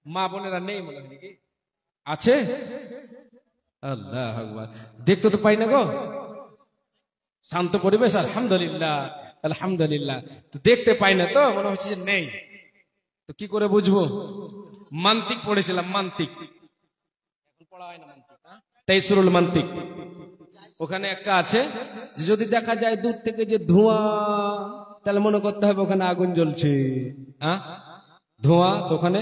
S2: মা বোনেরা নেই মনে হয় নাকি? আছে? আল্লাহু আকবার, দেখতে তো পাই না গো, শান্ত পরিবেশ, আলহামদুলিল্লাহ আলহামদুলিল্লাহ। তো দেখতে পাই না, তো মনে হচ্ছে যে নেই। তো কি করে বুঝবো? মান্তিক পড়েছিলাম, মান্তিক পড়া হয় না, মান্তিক, তাইসুরুল মান্তিক। ওখানে একটা আছে যে যদি দেখা যায় দূর থেকে যে ধোঁয়া, তাহলে মনে করতে হবে ওখানে আগুন জ্বলছে। ধোঁয়া, তো ওখানে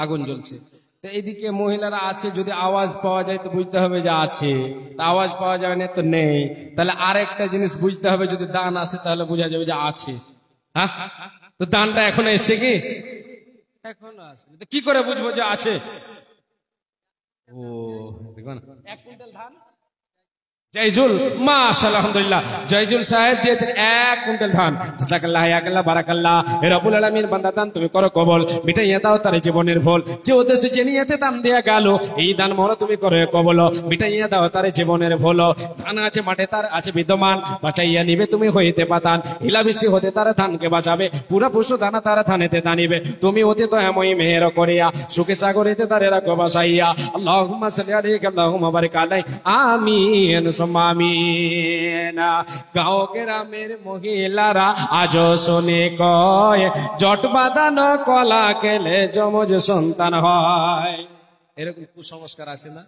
S2: আগুন জ্বলছে। তো এইদিকে মহিলারা আছে, যদি আওয়াজ পাওয়া যায় তো বুঝতে হবে যে আছে, তা আওয়াজ পাওয়া যাবে না তো নেই। তাহলে আরেকটা জিনিস বুঝতে হবে, যদি দান আসে তাহলে বোঝা যাবে যে আছে। তো দানটা এখনো এসছে কি? এখনো আসেনি। তো কি করে বুঝবো যে আছে? ও দেখবেন 1 কুইন্টাল ধান জয়জুল, মাশাআল্লাহ, আলহামদুলিল্লাহ। জয়জুল সাহেব দিয়েছেন 1 কুইন্টাল ধান। জাযাকাল্লাহু ইয়াকাল্লাহ বারাকাল্লাহ। হে রব্বুল আলামিন, বান্দা দান তুমি করো কবুল, মিটাইয়া দাও তার জীবনের ভুল। যে উদ্দেশ্যে যে নিয়তে দান দেয়া গেল, এই দান মনে তুমি করো কবুল, মিটাইয়া দাও তার জীবনের ভুল। ধান আছে মাঠে, তার আছে বিদ্যমান, বাঁচাইয়া নিবে তুমি হইতে পাতান। হিলা বৃষ্টি হতে তার ধানকে বাঁচাবে, পুরা পুষ্প দানা তার ধানেতে দানিবে। তুমি অতি দয়াময় মেহের করিয়া, সুখে সাগরেতে তারে রাখো বাসাইয়া। আল্লাহুম্মা সাল্লি আলাইহি আল্লাহুম্মা বারিক আলাইহি, আমিন সুম্মা আমিন। গাঁও গ্রামের মহিলারা আজও শুনে কয়, জট বাঁধানো কলা খেলে যমজ সন্তান হয়। এরকম কুসংস্কার আছে না?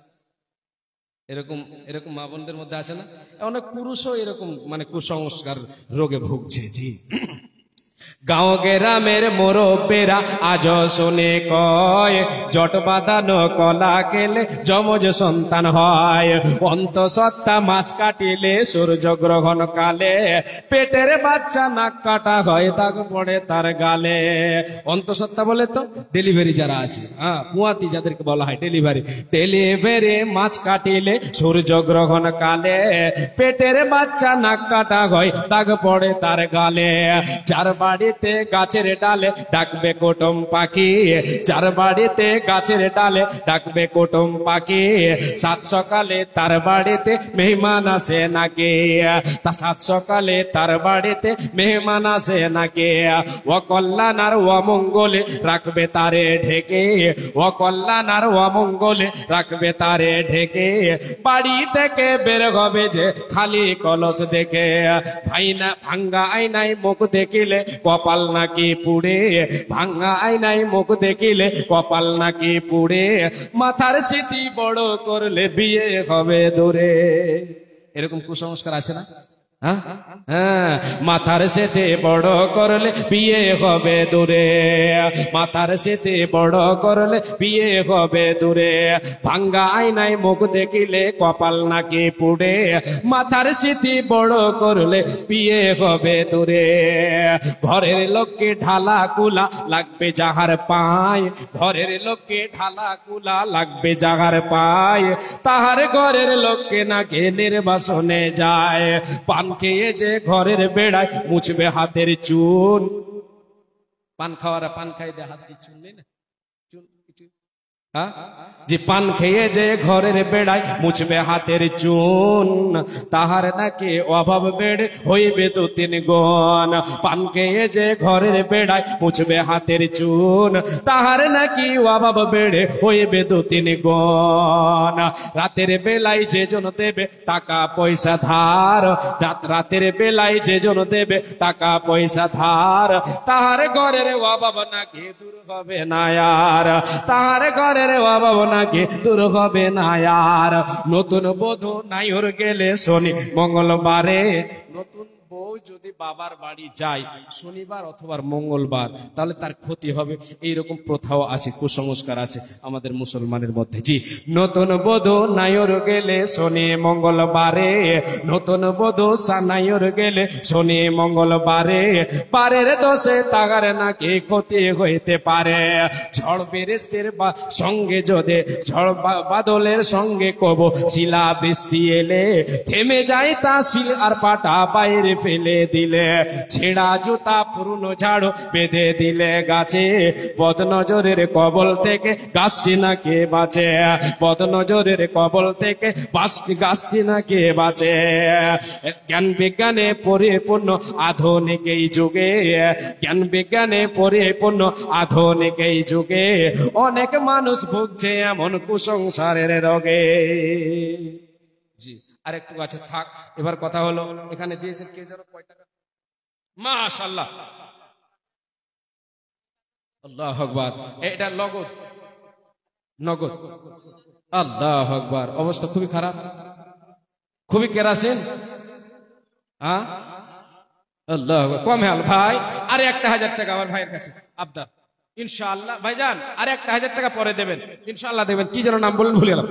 S2: এরকম এরকম মা বোনদের মধ্যে আছে না? অনেক পুরুষও এরকম মানে কুসংস্কার রোগে ভুগছে। জি, গাঁও গ্রামের মুরব্বেরা আজও শুনে কয়, জট বাঁধানো কলা খেলে যমজ সন্তান হয়। অন্তঃসত্ত্বা মাছ কাটিলে সূর্য গ্রহণ কালে, পেটের বাচ্চা নাক কাটা হয় দাগ পড়ে তার গালে। অন্তঃসত্ত্বা বলে তো ডেলিভারি যারা আছে, পুয়াতি যাদেরকে বলা হয় ডেলিভারি মাছ কাটিলে সূর্য গ্রহণ কালে, পেটের বাচ্চা নাক কাটা হয় দাগ পড়ে তার গালে। যার বাড়িতে গাছের ডালে ডাকবে কুটুম পাখি, যার বাড়িতে গাছের ডালে ডাকবে কুটুম পাখি, 7 সকালে তার বাড়িতে মেহমান আসে নাকি, তা 7 সকালে তার বাড়িতে মেহমান আসে নাকি। অকল্যাণ আর অমঙ্গলে রাখবে তারে ঢেকে, অকল্যাণ আর অমঙ্গলে রাখবে তারে ঢেকে। বাড়ি থেকে বের হবে যে খালি কলস দেখে, ভাইনা ভাঙ্গা আয়নায় মুখ দেখিলে কপাল নাকি পুড়ে, ভাঙ্গা আয়নায় মুখ দেখিলে কপাল নাকি পুড়ে। মাথার সিটি বড় করলে বিয়ে হবে দূরে। এরকম কুসংস্কার আছে না? মাথার সেতে বড় করলে বিয়ে হবে দূরে, মাথার সেতে বড় করলে বিয়ে হবে দূরে। ভাঙ্গা আয়নায় মুখ দেখিলে কপাল নাকি পুড়ে, মাথার স্মৃতি বড় করলে বিয়ে হবে দূরে। ঘরের লোককে ঢালা কুলা লাগবে যাহার পায়, ঘরের লোককে ঢালা কুলা লাগবে যাহার পায়, তাহার ঘরের লোককে নাকি নির্বাসনে যায়। পান খেয়ে যে ঘরের বেড়ায় মুছবে হাতের চুন, পান খাওয়ারা পান খাই দে হাত দিয়ে চুন নেই না, চুন হ্যাঁ, যে পান খেয়ে যে ঘরের বেড়ায় মুছবে হাতের চুন, তাহার নাকি অভাব বেড়ে হইবে দু তিন গুণ। পান খেয়ে যে ঘরের বেড়ায় মুছবে হাতের চুন, তাহার নাকি অভাব বেড়ে হইবে দু তিন গুণ। রাতের বেলায় যে জন দেবে টাকা পয়সা ধার, রাতের বেলায় যে জন দেবে টাকা পয়সা ধার, তাহার ঘরের অভাব নাকি দূর হবে না আর, তাহার ঘরের অভাব নাকি দূর হবে না আর। নতুন বধূ নাইর গেলে শনি মঙ্গলবারে, নতুন বউ যদি বাবার বাড়ি যায় শনিবার অথবা মঙ্গলবার, তাহলে তার ক্ষতি হবে। এইরকম প্রথাও আছে, কুসংস্কার আছে আমাদের মুসলমানের মধ্যে। জি, নতুন বধূ নাইর গেলে শনি মঙ্গলবারে, নতুন বধূ সানাইর গেলে শনি মঙ্গলবারে, পারের দোষে তাগার নাকি ক্ষতি হইতে পারে। ঝড় বেরেস্তের সঙ্গে যদি ঝড় বাদলের সঙ্গে কব শিলা বৃষ্টি এলে, থেমে যায় তা শিল আর পাটা বাইরে ফেলে দিলে, ছেঁড়া জুতা পুরনো ঝাড়ু বেঁধে দিলে গাছে, বদনজরের কবল থেকে গাছটি নাকি বাঁচে, বদনজরের কবল থেকে গাছটি নাকি বাঁচে। জ্ঞান বিজ্ঞানে পরিপূর্ণ আধুনিক এই যুগে, জ্ঞান বিজ্ঞানে পরিপূর্ণ আধুনিক এই যুগে, অনেক মানুষ ভুগছে এমন কুসংস্কারের রোগে। জি, আর একটু আছে থাক। এবার কথা হলো, এখানে দিয়েছেন কে যেন কয় টাকা? মাশাআল্লাহ, আল্লাহু আকবার। এটা নগদ, নগদ। আল্লাহু আকবার। অবস্থা খুবই খারাপ, খুবই কেরাসিন। হ্যাঁ, আল্লাহু আকবার। কম হাল ভাই, আরে 1000 টাকা আমার ভাইয়ের কাছে আবদার, ইনশাআল্লাহ ভাইজান আরে 1000 টাকা পরে দেবেন, ইনশাআল্লাহ দেবেন। কি যেন নাম বললেন, ভুলে গেলাম।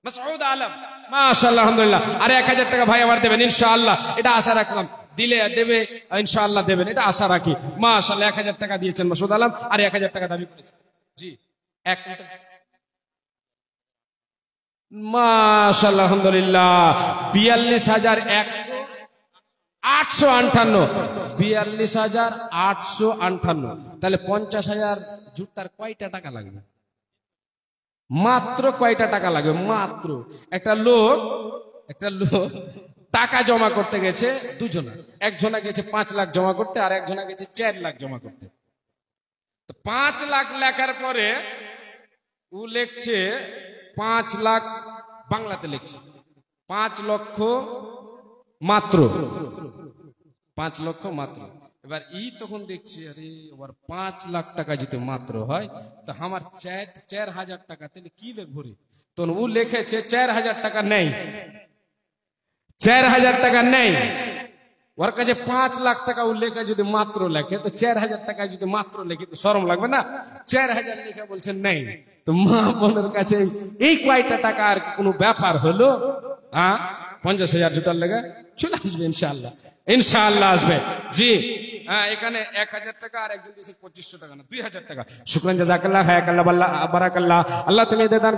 S2: মাসউদ আলম, মাশাআল্লাহ, আলহামদুলিল্লাহ। আরে 1000 টাকা ভাই আমার দেবেন ইনশাআল্লাহ, এটা আশা রাখলাম। দিলে দেবে ইনশাআল্লাহ, দেবেন এটা আশা রাখি। মাশাআল্লাহ, 1000 টাকা দিয়েছেন মাসউদ আলম, আরে 1000 টাকা দাবি করেছেন। জি, এক মিনিট। মাশাআল্লাহ, আলহামদুলিল্লাহ। 42,858, 42,858। তাহলে 50,000 জুতার কয়টা টাকা লাগবে? মাত্র কয়টা টাকা লাগবে? মাত্র একটা লোক টাকা জমা করতে গেছে দুজনা, একজনা গেছে 5 লাখ জমা করতে, আর একজনা গেছে 4 লাখ জমা করতে। তো 5 লাখ লেখার পরে ও লিখছে 5 লাখ, বাংলাতে লিখছে 5 লক্ষ মাত্র, 5 লক্ষ মাত্র। এবার তখন দেখছি আরে আবার 5 লাখ টাকা যদি মাত্র হয়, তো আমার 4,000 টাকা তাহলে কি লিখবো রে? তখন ও লিখেছে 4,000 টাকা নেই, 4,000 টাকা নেই। ওর কাছে 5 লাখ টাকা ও লেখা যদি মাত্র লেখে, তো 4,000 টাকা যদি মাত্র লেখে তো শরম লাগবে না? 4,000 লেখা বলছেন নেই। তো মা বোনের কাছে এই কয়টা টাকা আর কোনো ব্যাপার হলো? 50,000 জুতার লেখা চলে আসবে ইনশাআল্লাহ, ইনশাআল্লাহ আসবে। জি, এখানে 1,000 টাকা, আর একজন দিয়েছে 2500 টাকা না 2,000 টাকা। শুকরান জাযাকাল্লাহ, হায়াকাল্লাহ, বারাকাল্লাহ। আল্লাহ তুমি এদের দান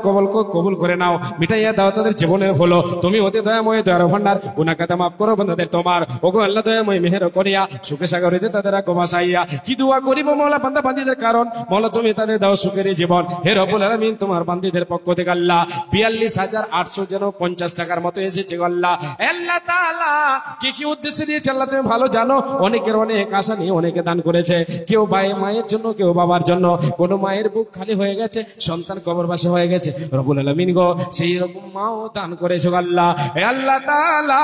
S2: কবুল করে নাও, মিটাইয়া দাও তাদের জীবনের হলো। তুমি অতি দয়াময়, দয়ার ভান্ডার, গুনাহ খাতা মাফ করো বান্দাদের তোমার। ওগো আল্লাহ দয়াময়, মেহের করিয়া সুখে সাগরিতে তাদের রাখো বাসাইয়া। কি দোয়া করিব মওলা বান্দা বান্দীদের, কারণ মওলা তুমি তাদের দাও সুখের জীবন। হে রব্বুল আলামিন, তোমার বান্দীদের পক্ষ থেকে আল্লাহ 42,850 টাকার মতো এসেছে আল্লাহ। আল্লাহ তাআলা কি উদ্দেশ্যে দিয়েছে আল্লাহ তুমি ভালো জানো। অনেকের অনেক আশা নিয়ে অনেকে দান করেছে, কেউ মায়ের জন্য, কেউ বাবার জন্য। কোন মায়ের বুক খালি হয়ে গেছে, সন্তান কবরবাসী হয়ে গেছে, রব্বুল আলামিন গো সেই রকম মাও দান করেছে আল্লাহ। আল্লাহ তাআলা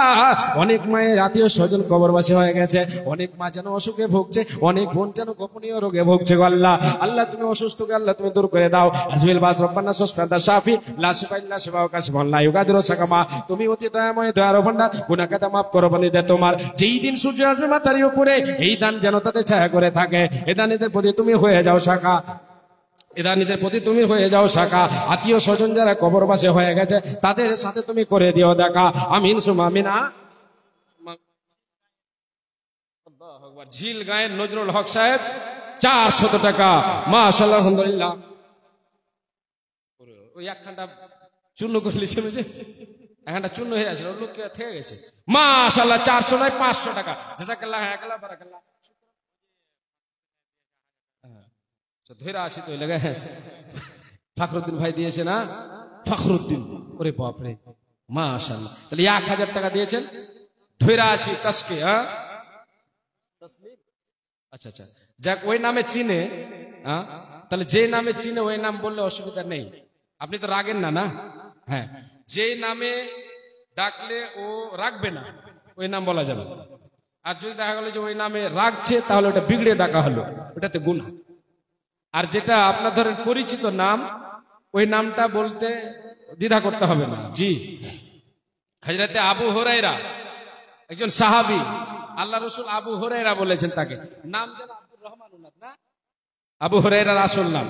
S2: অনেক মায়ের আত্মীয় স্বজন কবরবাসী হয়ে গেছে, অনেক মা যেন অসুখে ভুগছে, অনেক বোন যেন গোপনীয় রোগে ভুগছে আল্লাহ। আল্লাহ তুমি অসুস্থকে আল্লাহ তুমি দূর করে দাও। আজমিল বাস রব্বানা সুসফাদা শাফি লা শিফা ইল্লা শিফাউকা শিফাউন লা ইউগাদিরু সাকামা। তুমি অতি দয়াময়, দয়ার ভান্ডার, গুনাহ খাতা মাফ করো বান্দীদের তোমার। যেই দিন সূর্য আসবে মাথার উপরে, এই দান যেন তাদের ছায়া করে থাকে। এ দানীদের প্রতি তুমি হয়ে যাও শাখা, এদানিদের প্রতি তুমি হয়ে যাও শাখা। আত্মীয় স্বজন যারা কবরবাসী হয়ে গেছে তাদের সাথে তুমি করে দিও দেখা। আমিন সুমা আমিন। ঝিল গায়ের নজরুল হক সাহেব 400 টাকা, মাশাআল্লাহ, আলহামদুলিল্লাহ। ওই একখানটা চূর্ণ করে লিখছে, বুঝে একখানটা চূর্ণ হয়ে আছে, লোক থেকে গেছে। মাশাআল্লাহ, 400 নয় 500 টাকা। জাযাকাল্লাহ, হায়াকাল্লাহ, বারাকাল্লাহ। ধৈরা আছি তো লেগে ফখরুদ্দিন ভাই দিয়েছে না, ফখরুদ্দিন, ওরে বাপরে মাশাআল্লাহ। তাহলে 1000 টাকা দিয়েছেন, ধৈরা আছি কাসকে। হ্যাঁ আচ্ছা আচ্ছা, যাক ওই নামে চিনে। হ্যাঁ তাহলে যে নামে চিনে ওই নাম বললে অসুবিধা নেই, আপনি তো রাগেন না না? হ্যাঁ, যে নামে ডাকলে ও রাখবে না ওই নাম বলা যাবে। আর যদি দেখা গেল যে ওই নামে রাখছে তাহলে ওটা বিগড়ে ডাকা হলো, ওটাতে গুনাহ। আর যেটা আপনার ধরেন পরিচিত নাম, ওই নামটা বলতে দ্বিধা করতে হবে না। জি, হযরতে আবু হুরায়রা একজন সাহাবী, আল্লাহ রাসূল আবু হুরায়রা বলেছেন তাকে, নাম যেন আব্দুর রহমান উনার না, আবু হুরায়রার আসল নাম।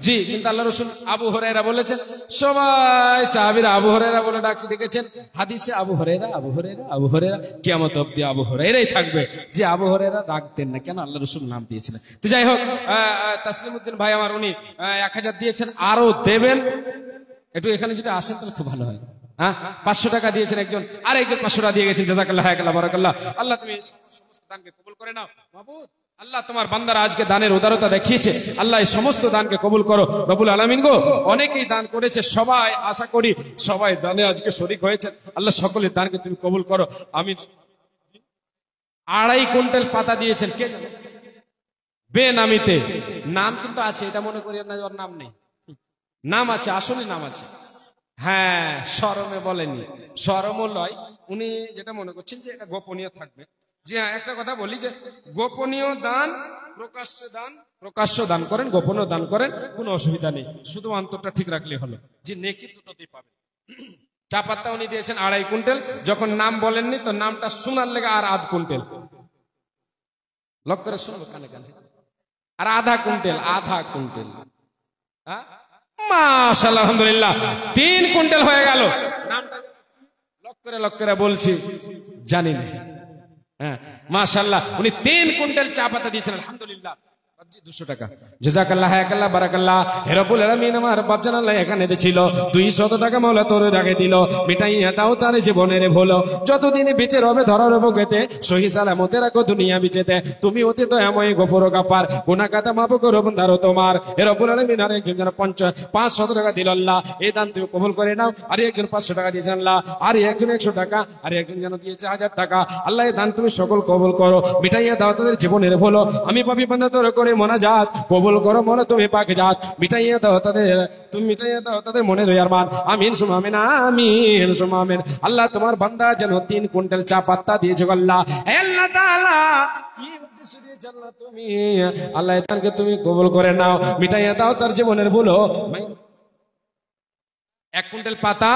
S2: জি, কিন্তু আল্লাহ রাসূল আবু হুরায়রা বলেছেন, সবাই সাহাবীরা আবু হুরায়রা বলে ডাকছে, দেখেছেন হাদিসে আবু হুরায়রা আবু হুরায়রা আবু হুরায়রা, কিয়ামত অবধি আবু হুরায়রাই থাকবে। যে আবু হুরায়রা ডাকতেন না কেন? আল্লাহ রাসূল নাম দিয়েছিলেন। তো যাই হোক, তাসলিমউদ্দিন ভাই আমার, উনি 1000 দিয়েছেন, আরো দেবেন। একটু এখানে যদি আসেন তাহলে খুব ভালো হয়। হ্যাঁ, 500 টাকা দিয়েছেন একজন, আর একজন 500 টাকা দিয়ে গেছেন। জাযাকাল্লাহ, হায়াকাল্লাহ, বারাকাল্লাহ। আল্লাহ তুমি সমস্ত দানকে কবুল করে নাও। মাবুদ আল্লাহ, তোমার বান্দারা আজকে দানের উদারতা দেখিয়েছে, আল্লাহ এই সমস্ত দানকে কবুল করো রব্বুল আলামিন গো। অনেকেই দান করেছে, সবাই আশা করি সবাই দানে আজকে শরীক হয়েছে, আল্লাহ সকলের দানকে তুমি কবুল করো। আমি 2.5 কুইন্টাল পাতা দিয়েছেন, কে জানে? বেনামিতে নাম কিন্তু আছে, এটা মনে করি না ওর নাম নেই, নাম আছে, আসলে নাম আছে। হ্যাঁ, শরমে বলেনি, শরমও লয়। উনি যেটা মনে করছেন যে এটা গোপনীয় থাকবে। জি হ্যাঁ, একটা কথা বলি যে গোপনীয় দান, প্রকাশ্য দান করেন, গোপনীয় দান করেন, কোনো অসুবিধা নেই, শুধু অন্তরটা ঠিক রাখলে হলো। যে নেকি দুটোতেই পাবে। চা পাতা উনি দিয়েছেন 2.5 কুইন্টাল, যখন নাম বলেননি তো নামটা শোনার লেগে আর 1/2 কুইন্টাল, লক করে শুনবো কানে কানে, আর 1/2 কুইন্টাল, 1/2 কুইন্টাল। হ্যাঁ মাশাআল্লাহ, আলহামদুলিল্লাহ, 3 কুইন্টাল হয়ে গেল। নামটা লক করে বলছি, জানি না। হ্যাঁ মাশাআল্লাহ, উনি 3 কুইন্টাল চা পাতা দিয়েছেন, আলহামদুলিল্লাহ। 200 টাকা, জাযাকাল্লাহ, হায়াকাল্লাহ, বারাকাল্লাহ। হে রব্বুল আলামিন, আমার বাপজান আল্লাহ এখানে দিছিল 200 টাকা মাওলা তোর রাখে দিল, মিটাইয়া দাও তার জীবনের ভুল। যতদিন বেঁচে রবে ধরার বুকেতে, সহি সালামতে রাখো দুনিয়া বিচেতে। তুমি অতি দয়াময় গফুর গাফার, গুনাহ কাটা মাফ করো বান্দারো তোমার। হে রব্বুল আলামিন, আর একজন যেন 500 টাকা দিল, আল্লাহ এই দান তুমি কবুল করে নাও। আর একজন 500 টাকা দিয়েছেন আল্লাহ, আর একজন 100 টাকা, আর একজন যেন দিয়েছে 1000 টাকা। আল্লাহ এই দান তুমি সকল কবুল করো, মিটাইয়া দাও তাদের জীবনের ভুল। আমি পাপী বান্দা তোর করে মোনাজাত কবুল করো মনে তুমি পাক জাত, মিটাইয়া দাও তাদের, তুমি মিটাইয়া দাও তাদের মনে রই আরমান। আমিন সুমা আমিন, আমিন সুমা আমিন। আল্লাহ তোমার বান্দা যেন 3 কুইন্টাল চা পাতা দিয়েছে আল্লাহ। হে আল্লাহ তাআলা, কি উদ্দেশ্য দিয়ে জানলা তুমি, আল্লাহ তাকে তুমি কবুল করে নাও, মিটাইয়া দাও তার জীবনের ভুল। 1 কুইন্টাল পাতা,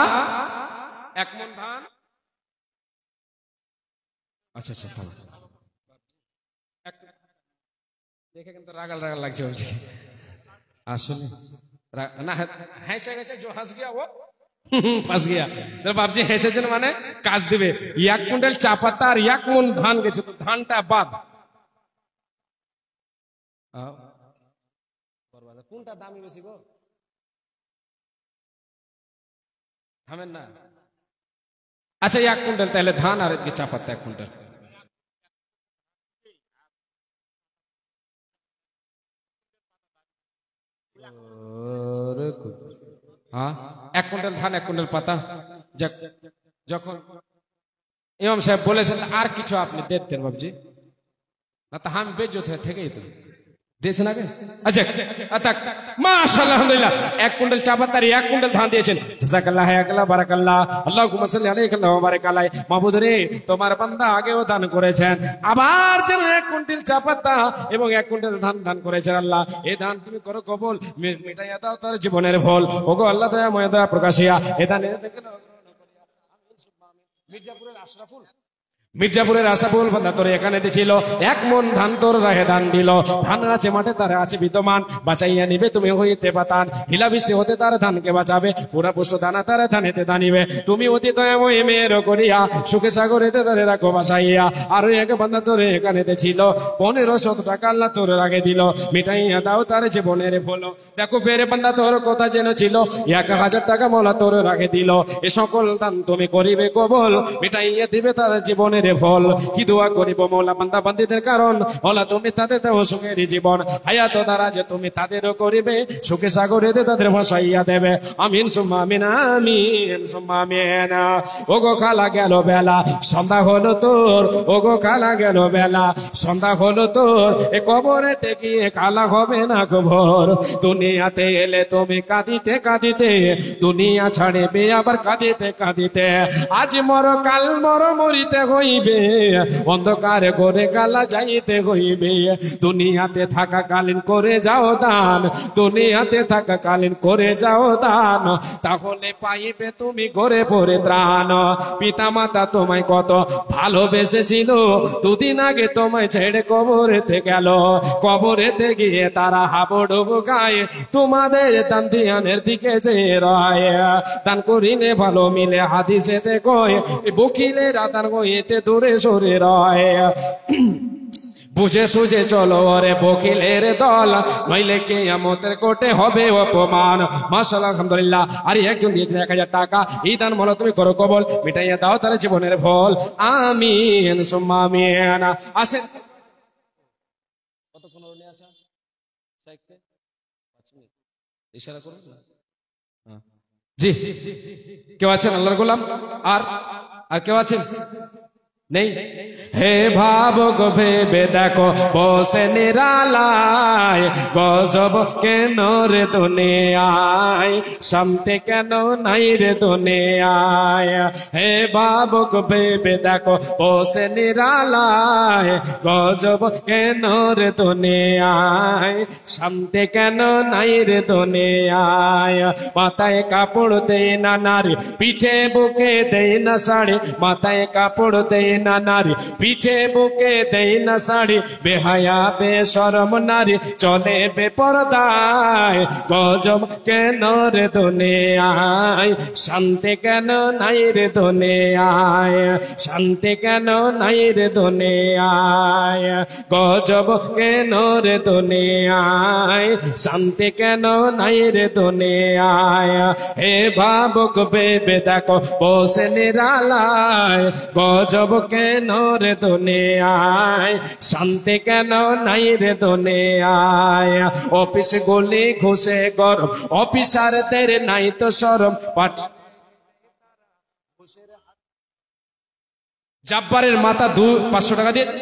S2: 1 মণ ধান। আচ্ছা আচ্ছা, দেখে কিন্তু রাগাল লাগছে আসলে না। হেসে গেছে, जो हंस गया वो ফাঁস গিয়া। বাপজি হেসেছেন মানে কাজ দিবে। 1 কুইন্টাল চা পাতা আর 1 মণ ধান গেছে, তো ধানটা বাদ। কোনটা দামি বেশি গো? থামেন না। আচ্ছা 1 কুইন্টাল তাহলে ধান, আর এদিকে চা পাতা 1 কুইন্টাল। হ্যাঁ, 1 কুইন্টাল ধান, 1 কুইন্টাল পাতা। যখন ইমাম সাহেব বলেছেন আর কিছু আপনি দেখতেন বাবজি, না তো হাম বেজ্জত হয়ে থেকেই তো দিয়েছেন আগে। আচ্ছা মাশাআল্লাহ, আলহামদুলিল্লাহ, 1 কুইন্টাল চা পাতা আর 1 কুইন্টাল ধান দিয়েছেন। জাযাকাল্লাহ, হায়াকাল্লাহ, বারাকাল্লাহ। আল্লাহুম্মা সাল্লি আলাইহি ওয়া বারিক আলাইহি। মাবুদ রে, তোমার বান্দা আগেও দান করেছেন, আবার যেন 1 কুইন্টাল চা পাতা এবং 1 কুইন্টাল ধান দান করেছেন। আল্লাহ এই দান তুমি করো কবুল, মিটাইয়া দাও তার জীবনের ভুল। ওগো আল্লাহ দয়াময়, দয়া প্রকাশিয়া এ দানের মির্জাপুরের আশাফুল বান্দা তোর এখানে দিছিল, 1 মণ ধান তোর রাহে দান দিল। ধান আছে মাঠে, তার আছে বিদ্যমান, বাঁচাইয়া নিবে তুমি হইতে পাতান। হিলা বৃষ্টি হতে তার ধানকে বাঁচাবে, পুরা পুষ্ট দানা তার ধানেতে দানিবে। তুমি অতি দয়াময় মেয়ের করিয়া, সুখে সাগরেতে তারে রাখো বাসাইয়া। আর এক বান্দা তোর এখানে ছিল, 1500 টাকা আল্লাহ তোর রাগে দিল, মিটাইয়া দাও তার জীবনের ভুল। দেখো ফের বান্দা তোর কথা যেন ছিল, 1000 টাকা মাওলা তোর রাগে দিল। এ সকল দান তুমি করিবে কবুল, মিটাইয়া দিবে তার জীবনের কর্মের ফল। কি দোয়া করিব মৌলা বান্দা বান্দীদের, কারণ মৌলা তুমি তাদের দেহ সুখের জীবন হায়াত দ্বারা যে তুমি তাদেরও করিবে সুখে সাগরে তাদের ভাসাইয়া দেবে। আমিন সুম্মা আমিন, আমিন সুম্মা আমিন। ওগো কালা গেল বেলা, সন্ধ্যা হলো তোর, ওগো কালা গেল বেলা, সন্ধ্যা হলো তোর, এ কবরেতে গিয়ে কালা হবে না খবর। দুনিয়াতে এলে তুমি কাঁদিতে কাঁদিতে, দুনিয়া ছাড়িবে আবার কাঁদিতে কাঁদিতে। আজ মর কাল মর মরিতে হইবে, অন্ধকারে করে কালা যাইতে হইবে। দুনিয়াতে থাকাকালীন করে যাও দান, দুনিয়াতে থাকাকালীন করে যাও দান, তাহলে পাইবে তুমি ঘরে পড়ে ত্রাণ। পিতা মাতা তোমায় কত ভালোবেসেছিল, দুদিন আগে তোমায় ছেড়ে কবরেতে গেল। কবরেতে গিয়ে তারা হাবুডুবু গায়ে তোমাদের দান ধ্যানের দিকে যে রয়। দান করিলে ভালো মিলে হাদিসেতে কয়, বকিলেরা দান হইতে দূরে সরে রয়। বুঝে সুঝে চলো ওরে বকিলের দল, নইলে কিয়ামতের কোর্টে হবে অপমান। মাশাআল্লাহ, আলহামদুলিল্লাহ। আর একজন দিয়েছেন 1000 টাকা, এই দান মনে তুমি করো কবল, মিটাইয়া দাও তার জীবনের ফল। আমিন সুম্মা আমিন। আসেন, কতক্ষণ হলো আসা? ইশারা করুন না। জি, কেউ আছেন আল্লাহর গোলাম? আর কেউ আছেন? নেই? হে ভাবক ভেবে দেখো বসে নিরালায়, গজব কেন রে দুনিয়ায়, শান্তি কেন নাই রে দুনিয়ায়। হে ভাবক ভেবে দেখো বসে নিরালায়, গজব কেন রে দুনিয়ায়, শান্তি কেন নাই রে দুনিয়ায়। মাথায় কাপড় দেয় না নারী, পিঠে বুকে দেয় না শাড়ি, মাথায় কাপড় দেয় না নারী, পিঠে বুকে দেয় না শাড়ি, বেহায়া বেশরম নারী চলে বেপরদায়। গজব কেন রে দুনিয়ায়, শান্তি কেন নাই রে দুনিয়ায়, শান্তি কেন নাই রে দুনিয়ায়। গজব কেন রে দুনিয়ায়, শান্তি কেন নাই রে দুনিয়ায়। হে ভাবুক ভেবে দেখো বসে নিরালায়, গজব কেন রে দুনিয়ায়, শান্তি কেন নাই রে দুনিয়ায়। অফিস গলি ঘুষে গরম, অফিসারদের নাই তো শরম, পাটি জাব্বারের মাথা 500 টাকা দিয়েছে,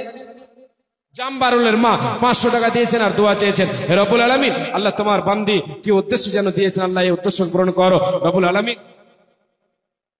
S2: জাম্বারুলের মা 500 টাকা দিয়েছেন আর দোয়া চেয়েছেন। রব্বুল আলামিন, আল্লাহ তোমার বান্দি কি উদ্দেশ্য যেন দিয়েছেন, আল্লাহ এই উদ্দেশ্য পূরণ করো রব্বুল আলামিন।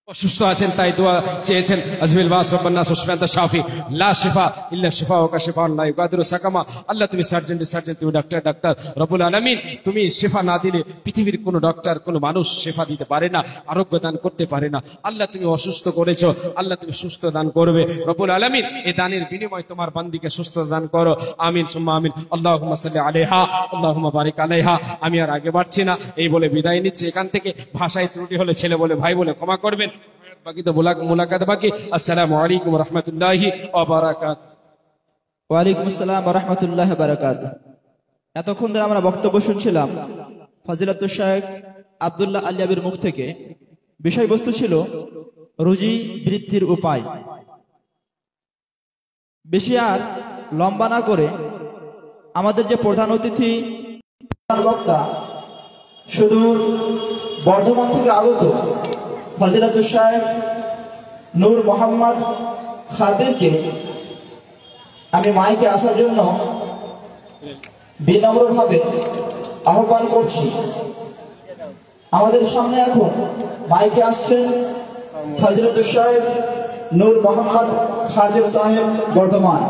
S2: অসুস্থ আছেন তাই দোয়া চেয়েছেন। আজমিল বাস রব্বানা সুশফান্তা শাফি লা শিফা ইল্লা শিফাউকা শিফাউন লা ইগাদিরু সাকামা। আল্লাহ তুমি সার্জন, তুমি ডাক্তার, রব্বুল আলামিন তুমি শিফা না দিলে পৃথিবীর কোনো ডক্টর কোনো মানুষ শিফা দিতে পারে না, আরোগ্য দান করতে পারে না। আল্লাহ তুমি অসুস্থ করেছো, আল্লাহ তুমি সুস্থ দান করবে রব্বুল আলামিন। এই দানের বিনিময়ে তোমার বান্দিকে সুস্থ দান করো। আমিন সুম্মা আমিন। আল্লাহুম্মা সাল্লি আলাইহা আল্লাহুম্মা বারিক আলাইহা। আমি আর আগে বাড়ছি না, এই বলে বিদায় নিচ্ছি এখান থেকে। ভাষায় ত্রুটি হলে ছেলে বলে ভাই বলে ক্ষমা করবেন, বাকি তো মুলাকাত বাকি। আসসালামু আলাইকুম ওয়া রাহমাতুল্লাহি ওয়া বারাকাতুহু।
S3: ওয়া আলাইকুম আসসালাম ওয়া রাহমাতুল্লাহি ওয়া বারাকাতুহু। এতক্ষণ ধরে আমরা বক্তব্য শুনছিলাম ফজিলাতুল শেখ আব্দুল্লাহ আলিয়াবির মুখ থেকে। বিষয়বস্তু ছিল রুজি বৃদ্ধির উপায়। বেশি আর লম্বা না করে আমাদের যে প্রধান অতিথি বক্তা শুধু বর্ধমান থেকে আগত ফজিলাতুল শেখ নূর মোহাম্মদ খাদিরকে আমি মাইকে আসার জন্য বিনম্রভাবে আহ্বান করছি। আমাদের সামনে এখন মাইকে আসছেন ফজিলাতুল শেখ নূর মোহাম্মদ খাদির সাহেব বর্ধমান।